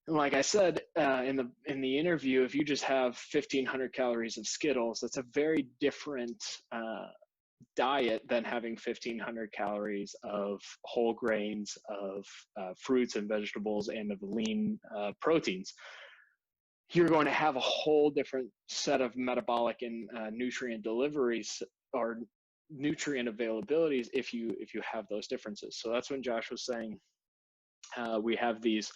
Speaker 1: and like I said in the interview, if you just have 1,500 calories of Skittles, that's a very different diet than having 1,500 calories of whole grains, of fruits and vegetables, and of lean proteins. You're going to have a whole different set of metabolic and nutrient deliveries or nutrient availabilities if you have those differences. So that's when Josh was saying we have these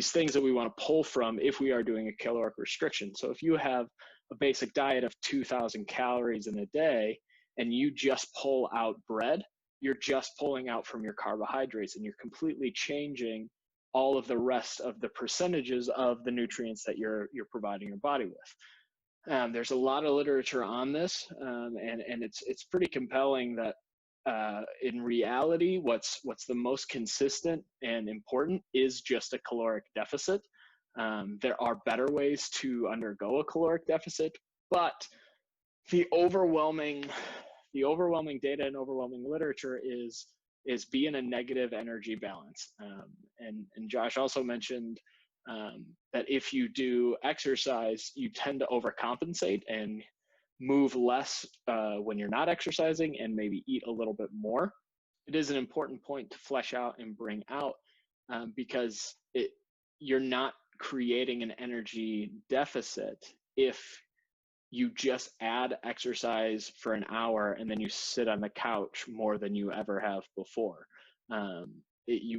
Speaker 1: things that we want to pull from if we are doing a caloric restriction. So if you have a basic diet of 2,000 calories in a day and you just pull out bread, you're just pulling out from your carbohydrates, and you're completely changing all of the rest of the percentages of the nutrients that you're providing your body with. There's a lot of literature on this, and it's pretty compelling that in reality, what's the most consistent and important is just a caloric deficit. There are better ways to undergo a caloric deficit, but the overwhelming data and overwhelming literature is be in a negative energy balance. And Josh also mentioned that if you do exercise, you tend to overcompensate and move less when you're not exercising and maybe eat a little bit more. It is an important point to flesh out and bring out because you're not creating an energy deficit if you just add exercise for an hour and then you sit on the couch more than you ever have before. You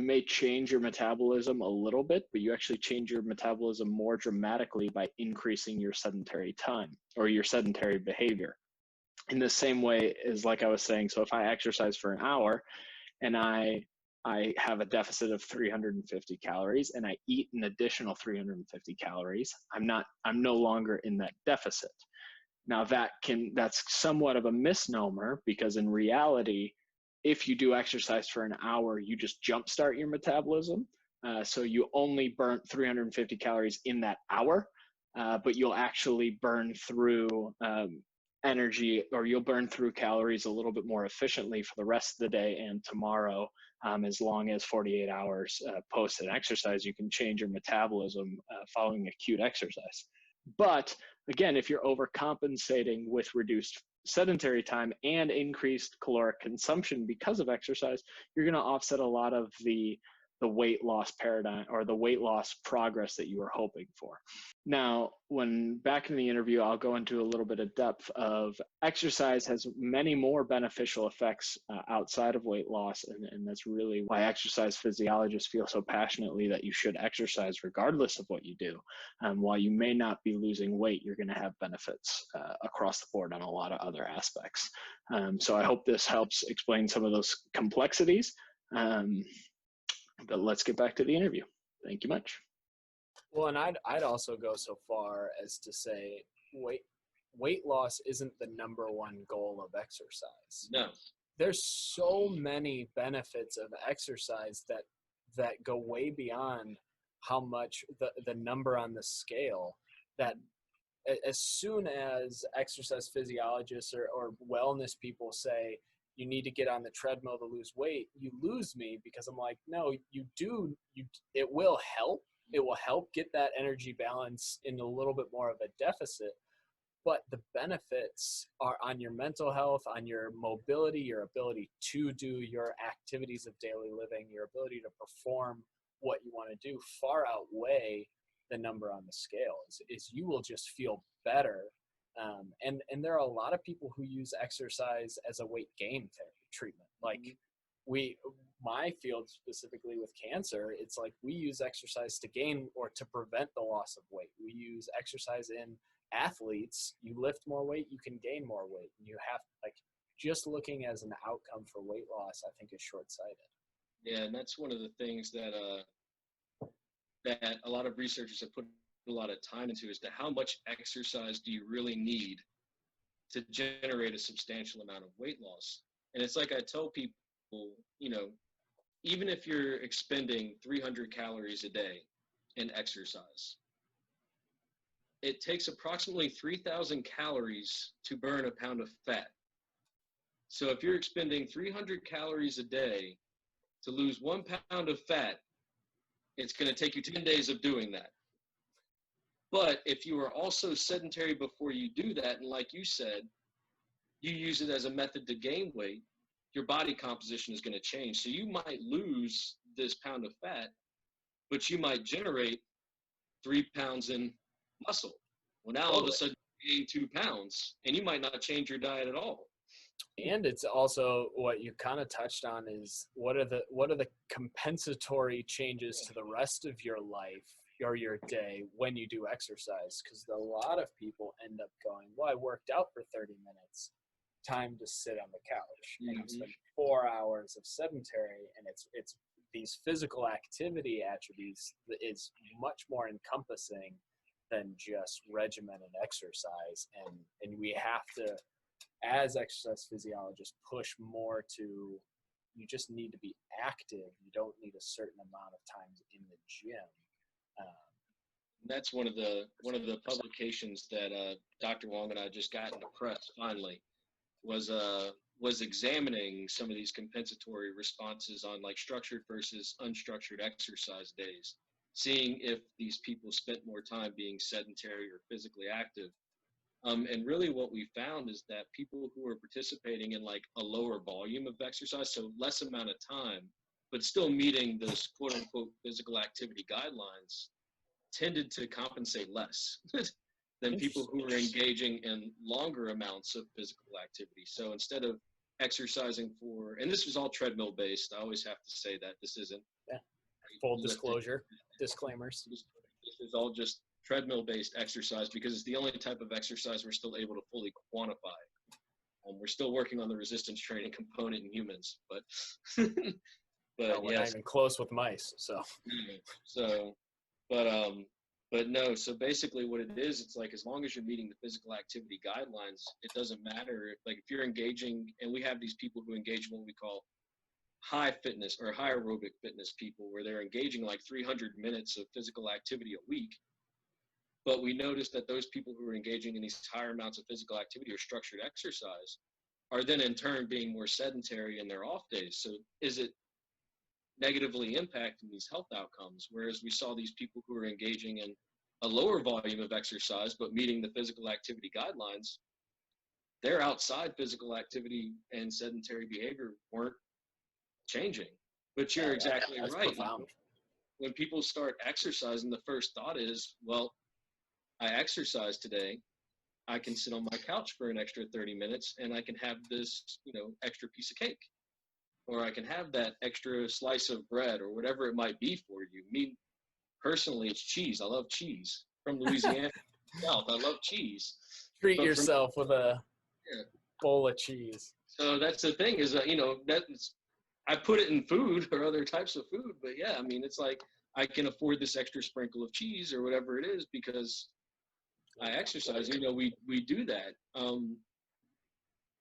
Speaker 1: may change your metabolism a little bit, but you actually change your metabolism more dramatically by increasing your sedentary time or your sedentary behavior. In the same way as, like I was saying, so if I exercise for an hour and I have a deficit of 350 calories and I eat an additional 350 calories, I'm no longer in that deficit. Now that's somewhat of a misnomer, because in reality, if you do exercise for an hour, you just jumpstart your metabolism. So you only burnt 350 calories in that hour, but you'll actually burn through energy, or you'll burn through calories a little bit more efficiently for the rest of the day and tomorrow. As long as 48 hours post an exercise, you can change your metabolism following acute exercise. But again, if you're overcompensating with reduced sedentary time and increased caloric consumption because of exercise, you're going to offset a lot of the weight loss paradigm or the weight loss progress that you were hoping for. Now, when back in the interview, I'll go into a little bit of depth of exercise has many more beneficial effects outside of weight loss. And that's really why exercise physiologists feel so passionately that you should exercise regardless of what you do. While you may not be losing weight, you're going to have benefits across the board on a lot of other aspects. So I hope this helps explain some of those complexities. But let's get back to the interview. Thank you much.
Speaker 2: Well, and I'd also go so far as to say weight loss isn't the number one goal of exercise.
Speaker 3: No.
Speaker 2: There's so many benefits of exercise that go way beyond how much the number on the scale, that as soon as exercise physiologists or wellness people say you need to get on the treadmill to lose weight, you lose me, because I'm like, no, it will help. It will help get that energy balance in a little bit more of a deficit. But the benefits are on your mental health, on your mobility, your ability to do your activities of daily living, your ability to perform what you want to do far outweigh the number on the scale. Is you will just feel better. And there are a lot of people who use exercise as a weight gain treatment. Like my field specifically with cancer, it's like we use exercise to gain or to prevent the loss of weight. We use exercise in athletes. You lift more weight, you can gain more weight. And you have, like, just looking as an outcome for weight loss, I think is short-sighted.
Speaker 3: Yeah, and that's one of the things that that a lot of researchers have put a lot of time into, is to how much exercise do you really need to generate a substantial amount of weight loss. And it's like I tell people, even if you're expending 300 calories a day in exercise, it takes approximately 3,000 calories to burn a pound of fat. So if you're expending 300 calories a day to lose 1 pound of fat, it's going to take you 10 days of doing that. But if you are also sedentary before you do that, and like you said, you use it as a method to gain weight, your body composition is going to change. So you might lose this pound of fat, but you might generate 3 pounds in muscle. Well, now all of a sudden you gain 2 pounds, and you might not change your diet at all.
Speaker 2: And it's also what you kind of touched on is what are the compensatory changes to the rest of your life or your day when you do exercise? Because a lot of people end up going, well, I worked out for 30 minutes, time to sit on the couch. And you spend 4 hours of sedentary, and it's these physical activity attributes is much more encompassing than just regimented exercise. And we have to, as exercise physiologists, push more to, you just need to be active. You don't need a certain amount of times in the gym.
Speaker 3: That's one of the publications that Dr. Wong and I just got in the press finally, was examining some of these compensatory responses on like structured versus unstructured exercise days, seeing if these people spent more time being sedentary or physically active. And really what we found is that people who are participating in like a lower volume of exercise, so less amount of time, but still meeting those quote unquote physical activity guidelines, tended to compensate less than people who are engaging in longer amounts of physical activity. So instead of exercising for, and this was all treadmill based, I always have to say that this isn't
Speaker 2: full disclosure, disclaimers.
Speaker 3: This is all just treadmill based exercise because it's the only type of exercise we're still able to fully quantify. We're still working on the resistance training component in humans, but
Speaker 2: we're not even close with mice.
Speaker 3: But no, so basically what it is, it's like as long as you're meeting the physical activity guidelines, it doesn't matter. Like if you're engaging, and we have these people who engage in what we call high fitness or high aerobic fitness people, where they're engaging like 300 minutes of physical activity a week. But we noticed that those people who are engaging in these higher amounts of physical activity or structured exercise are then in turn being more sedentary in their off days. So is it negatively impacting these health outcomes? Whereas we saw these people who are engaging in a lower volume of exercise, but meeting the physical activity guidelines, their outside physical activity and sedentary behavior weren't changing. But you're exactly right.
Speaker 2: Profound.
Speaker 3: When people start exercising, the first thought is, well, I exercise today, I can sit on my couch for an extra 30 minutes and I can have this, extra piece of cake, or I can have that extra slice of bread or whatever it might be for you. Me, personally, it's cheese. I love cheese. From Louisiana South, I love cheese.
Speaker 2: Treat yourself with a bowl of cheese.
Speaker 3: So that's the thing is, I put it in food or other types of food, but yeah, I mean, it's like I can afford this extra sprinkle of cheese or whatever it is because I exercise, we do that.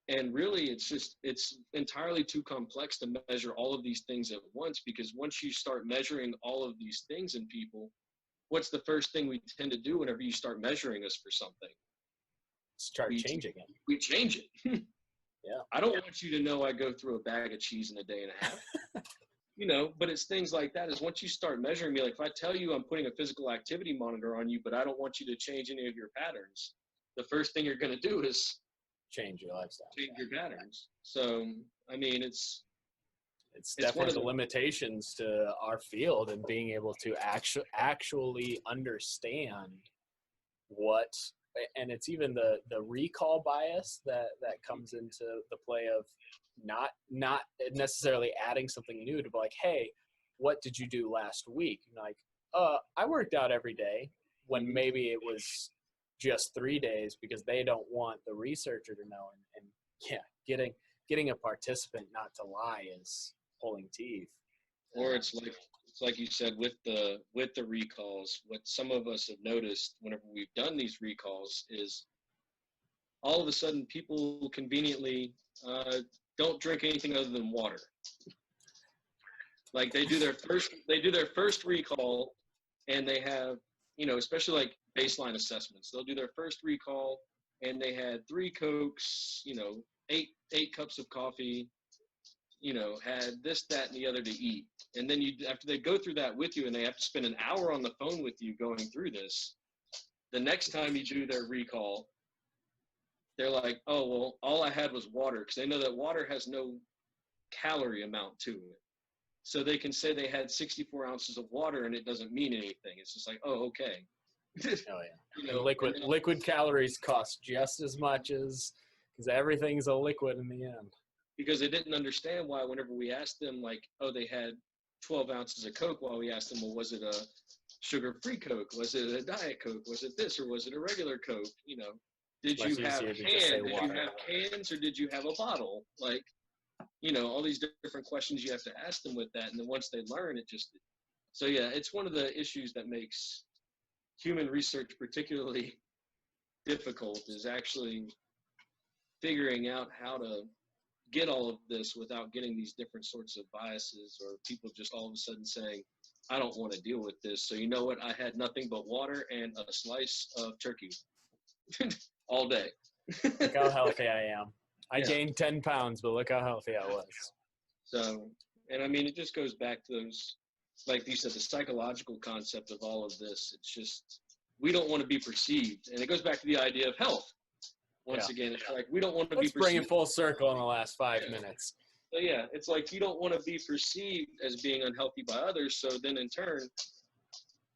Speaker 3: And really, it's entirely too complex to measure all of these things at once, because once you start measuring all of these things in people, what's the first thing we tend to do whenever you start measuring us for something?
Speaker 2: Start changing it.
Speaker 3: We change it.
Speaker 2: Yeah.
Speaker 3: I don't want you to know I go through a bag of cheese in a day and a half. But it's things like that. Is once you start measuring me, like if I tell you I'm putting a physical activity monitor on you, but I don't want you to change any of your patterns, the first thing you're going to do is
Speaker 2: change your lifestyle,
Speaker 3: change your patterns. So, I mean, it's
Speaker 2: definitely one of the limitations to our field, and being able to actually understand what, and it's even the recall bias that comes into the play of not necessarily adding something new to be like, hey, what did you do last week? And like, I worked out every day, when maybe it was just 3 days, because they don't want the researcher to know. And yeah, getting a participant not to lie is pulling teeth.
Speaker 3: Or it's like you said with the recalls, what some of us have noticed whenever we've done these recalls is all of a sudden people conveniently don't drink anything other than water. Like they do their first recall, and they have, especially like baseline assessments, they'll do their first recall and they had 3 Cokes, 8 cups of coffee, had this, that, and the other to eat. And then after they go through that with you, and they have to spend an hour on the phone with you going through this, the next time you do their recall, they're like, oh, well, all I had was water, because they know that water has no calorie amount to it. So they can say they had 64 ounces of water and it doesn't mean anything. It's just like, oh, okay.
Speaker 2: Oh yeah. Liquid calories cost just as much because everything's a liquid in the end.
Speaker 3: Because they didn't understand why whenever we asked them, like, oh, they had 12 ounces of Coke, while we asked them, well, was it a sugar-free Coke? Was it a Diet Coke? Was it this, or was it a regular Coke? Did you have cans, or did you have a bottle? Like, all these different questions you have to ask them with that. And then once they learn, so yeah, it's one of the issues that makes human research particularly difficult, is actually figuring out how to get all of this without getting these different sorts of biases, or people just all of a sudden saying, I don't want to deal with this. So you know what? I had nothing but water and a slice of turkey all day.
Speaker 2: Look how healthy I am. I gained 10 pounds, but look how healthy I was.
Speaker 3: So, and I mean, it just goes back to those, like you said, the psychological concept of all of this. It's just, we don't want to be perceived. And it goes back to the idea of health. Once again, it's like, we don't want to be perceived.
Speaker 2: Let's bring it full circle in the last 5 minutes.
Speaker 3: So yeah, it's like, you don't want to be perceived as being unhealthy by others. So then in turn,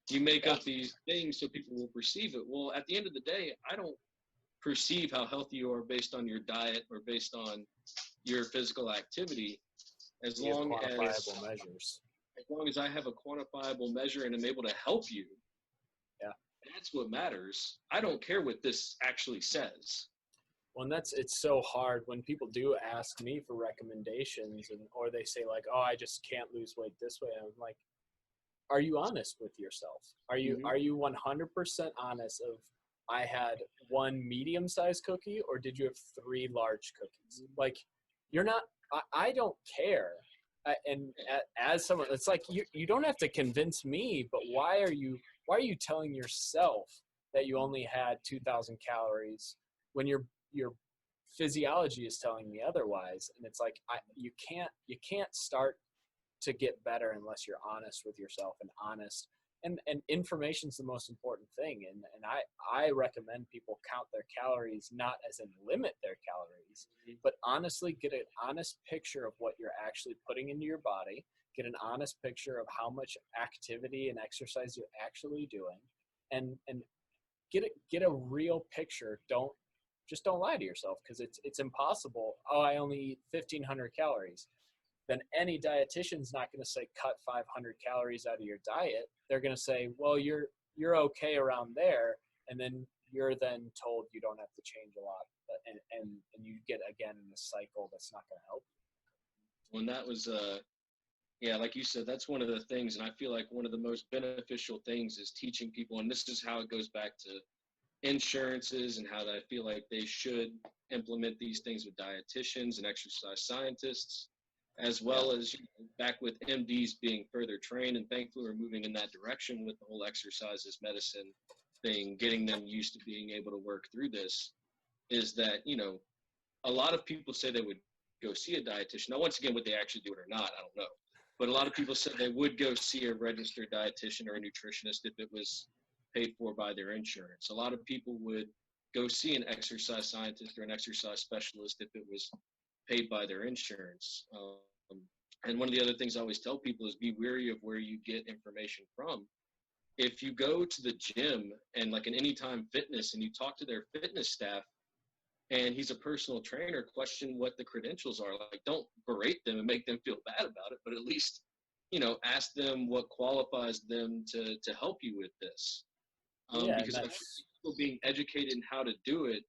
Speaker 3: you make up these things so people will perceive it. Well, at the end of the day, I don't perceive how healthy you are based on your diet or based on your physical activity, as long as I have a quantifiable measure and I'm able to help you.
Speaker 2: Yeah,
Speaker 3: that's what matters. I don't care what this actually says.
Speaker 2: Well, and it's so hard when people do ask me for recommendations, or they say like, oh, I just can't lose weight this way. I'm like, are you honest with yourself? Are you 100% honest of, I had 1 medium-sized cookie, or did you have 3 large cookies? Like, you're not, I don't care. As someone, it's like, you don't have to convince me, but why are you telling yourself that you only had 2,000 calories when your physiology is telling me otherwise? And it's like, you can't start to get better unless you're honest with yourself, and honest. And information is the most important thing. And I recommend people count their calories, not as in limit their calories, but honestly get an honest picture of what you're actually putting into your body, get an honest picture of how much activity and exercise you're actually doing, and get a real picture. Don't lie to yourself, because it's impossible. Oh, I only eat 1,500 calories. Then any dietitian's not going to say cut 500 calories out of your diet. They're going to say, well, you're okay around there, and then you're then told you don't have to change a lot, and you get again in this cycle that's not going to help you.
Speaker 3: When that was like you said, that's one of the things, and I feel like one of the most beneficial things is teaching people, and this is how it goes back to insurances and how I feel like they should implement these things with dietitians and exercise scientists, as well as back with MDs being further trained. And thankfully, we're moving in that direction with the whole exercise as medicine thing, getting them used to being able to work through this. Is that, a lot of people say they would go see a dietitian. Now, once again, would they actually do it or not, I don't know. But a lot of people said they would go see a registered dietitian or a nutritionist if it was paid for by their insurance. A lot of people would go see an exercise scientist or an exercise specialist if it was paid by their insurance. And one of the other things I always tell people is be wary of where you get information from. If you go to the gym and like an Anytime Fitness and you talk to their fitness staff and he's a personal trainer, question what the credentials are. Like, don't berate them and make them feel bad about it, but at least, ask them what qualifies them to help you with this. Because I think people being educated in how to do it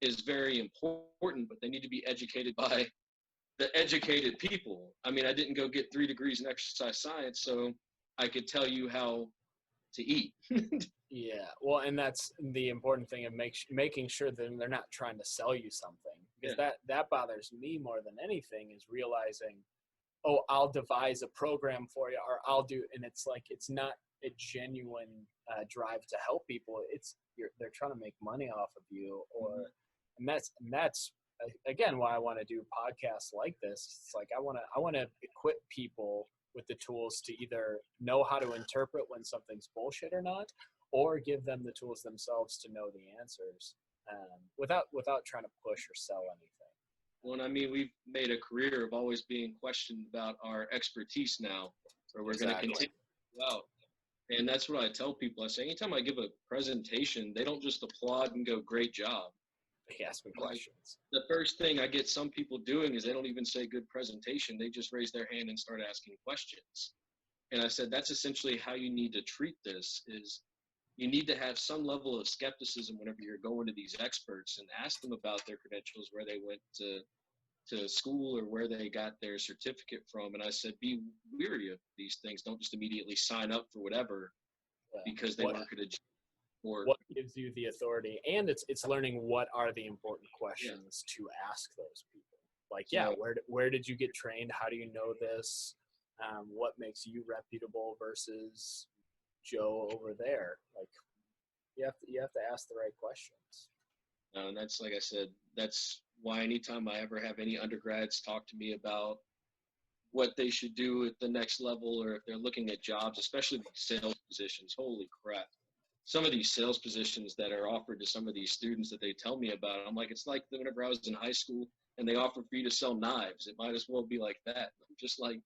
Speaker 3: is very important, but they need to be educated by the educated people. I mean, I didn't go get 3 degrees in exercise science, so I could tell you how to eat.
Speaker 2: Yeah, well, and that's the important thing of making sure that they're not trying to sell you something, because that bothers me more than anything, is realizing, oh, I'll devise a program for you, or I'll do, and it's like, it's not a genuine drive to help people. They're trying to make money off of you, and that's again why I want to do podcasts like this. It's like I want to equip people with the tools to either know how to interpret when something's bullshit or not, or give them the tools themselves to know the answers, without trying to push or sell anything.
Speaker 3: Well, and I mean, we've made a career of always being questioned about our expertise now, or we're going to continue out. And that's what I tell people. I say, anytime I give a presentation, they don't just applaud and go, great job.
Speaker 2: They ask me questions.
Speaker 3: The first thing I get some people doing is they don't even say good presentation. They just raise their hand and start asking questions. And I said, that's essentially how you need to treat this, is you need to have some level of skepticism whenever you're going to these experts and ask them about their credentials, where they went to school or where they got their certificate from. And I said, be weary of these things. Don't just immediately sign up for whatever because they work at a gym.
Speaker 2: What gives you the authority? And it's learning what are the important questions to ask those people. Like, where did you get trained? How do you know this? What makes you reputable versus Joe over there? Like, you have to ask the right questions.
Speaker 3: And that's, like I said, that's why anytime I ever have any undergrads talk to me about what they should do at the next level, or if they're looking at jobs, especially sales positions, holy crap. Some of these sales positions that are offered to some of these students that they tell me about, I'm like, it's like whenever I was in high school and they offer for you to sell knives. It might as well be like that. I'm just like,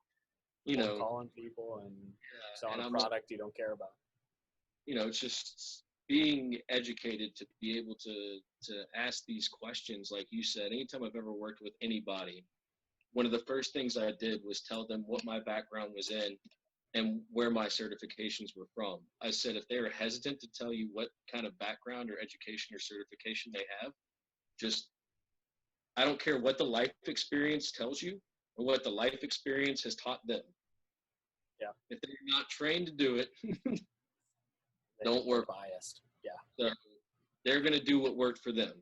Speaker 2: calling people and selling a product you don't care about.
Speaker 3: It's just being educated to be able to ask these questions. Like you said, anytime I've ever worked with anybody, one of the first things I did was tell them what my background was in and where my certifications were from. I said, if they're hesitant to tell you what kind of background or education or certification they have, I don't care what the life experience tells you or what the life experience has taught them.
Speaker 2: Yeah.
Speaker 3: If they're not trained to do it, don't work.
Speaker 2: Biased. Yeah.
Speaker 3: So they're going to do what worked for them.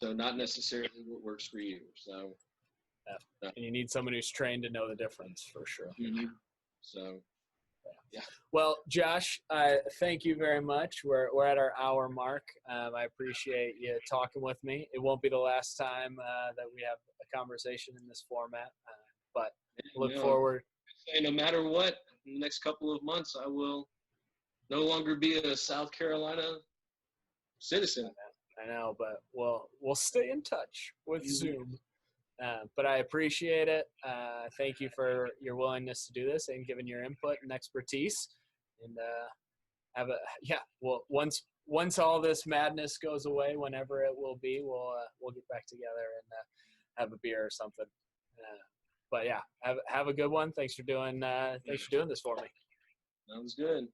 Speaker 3: So not necessarily what works for you. So.
Speaker 2: And you need someone who's trained to know the difference, for sure.
Speaker 3: Mm-hmm. So, yeah.
Speaker 2: Well, Josh, thank you very much. We're at our hour mark. I appreciate you talking with me. It won't be the last time that we have a conversation in this format, but look forward.
Speaker 3: No matter what, in the next couple of months, I will no longer be a South Carolina citizen.
Speaker 2: I know, but we'll stay in touch with Zoom. But I appreciate it. Thank you for your willingness to do this and giving your input and expertise. And once all this madness goes away, whenever it will be, we'll get back together and have a beer or something. But yeah, have a good one. Thanks for doing this for me.
Speaker 3: Sounds good.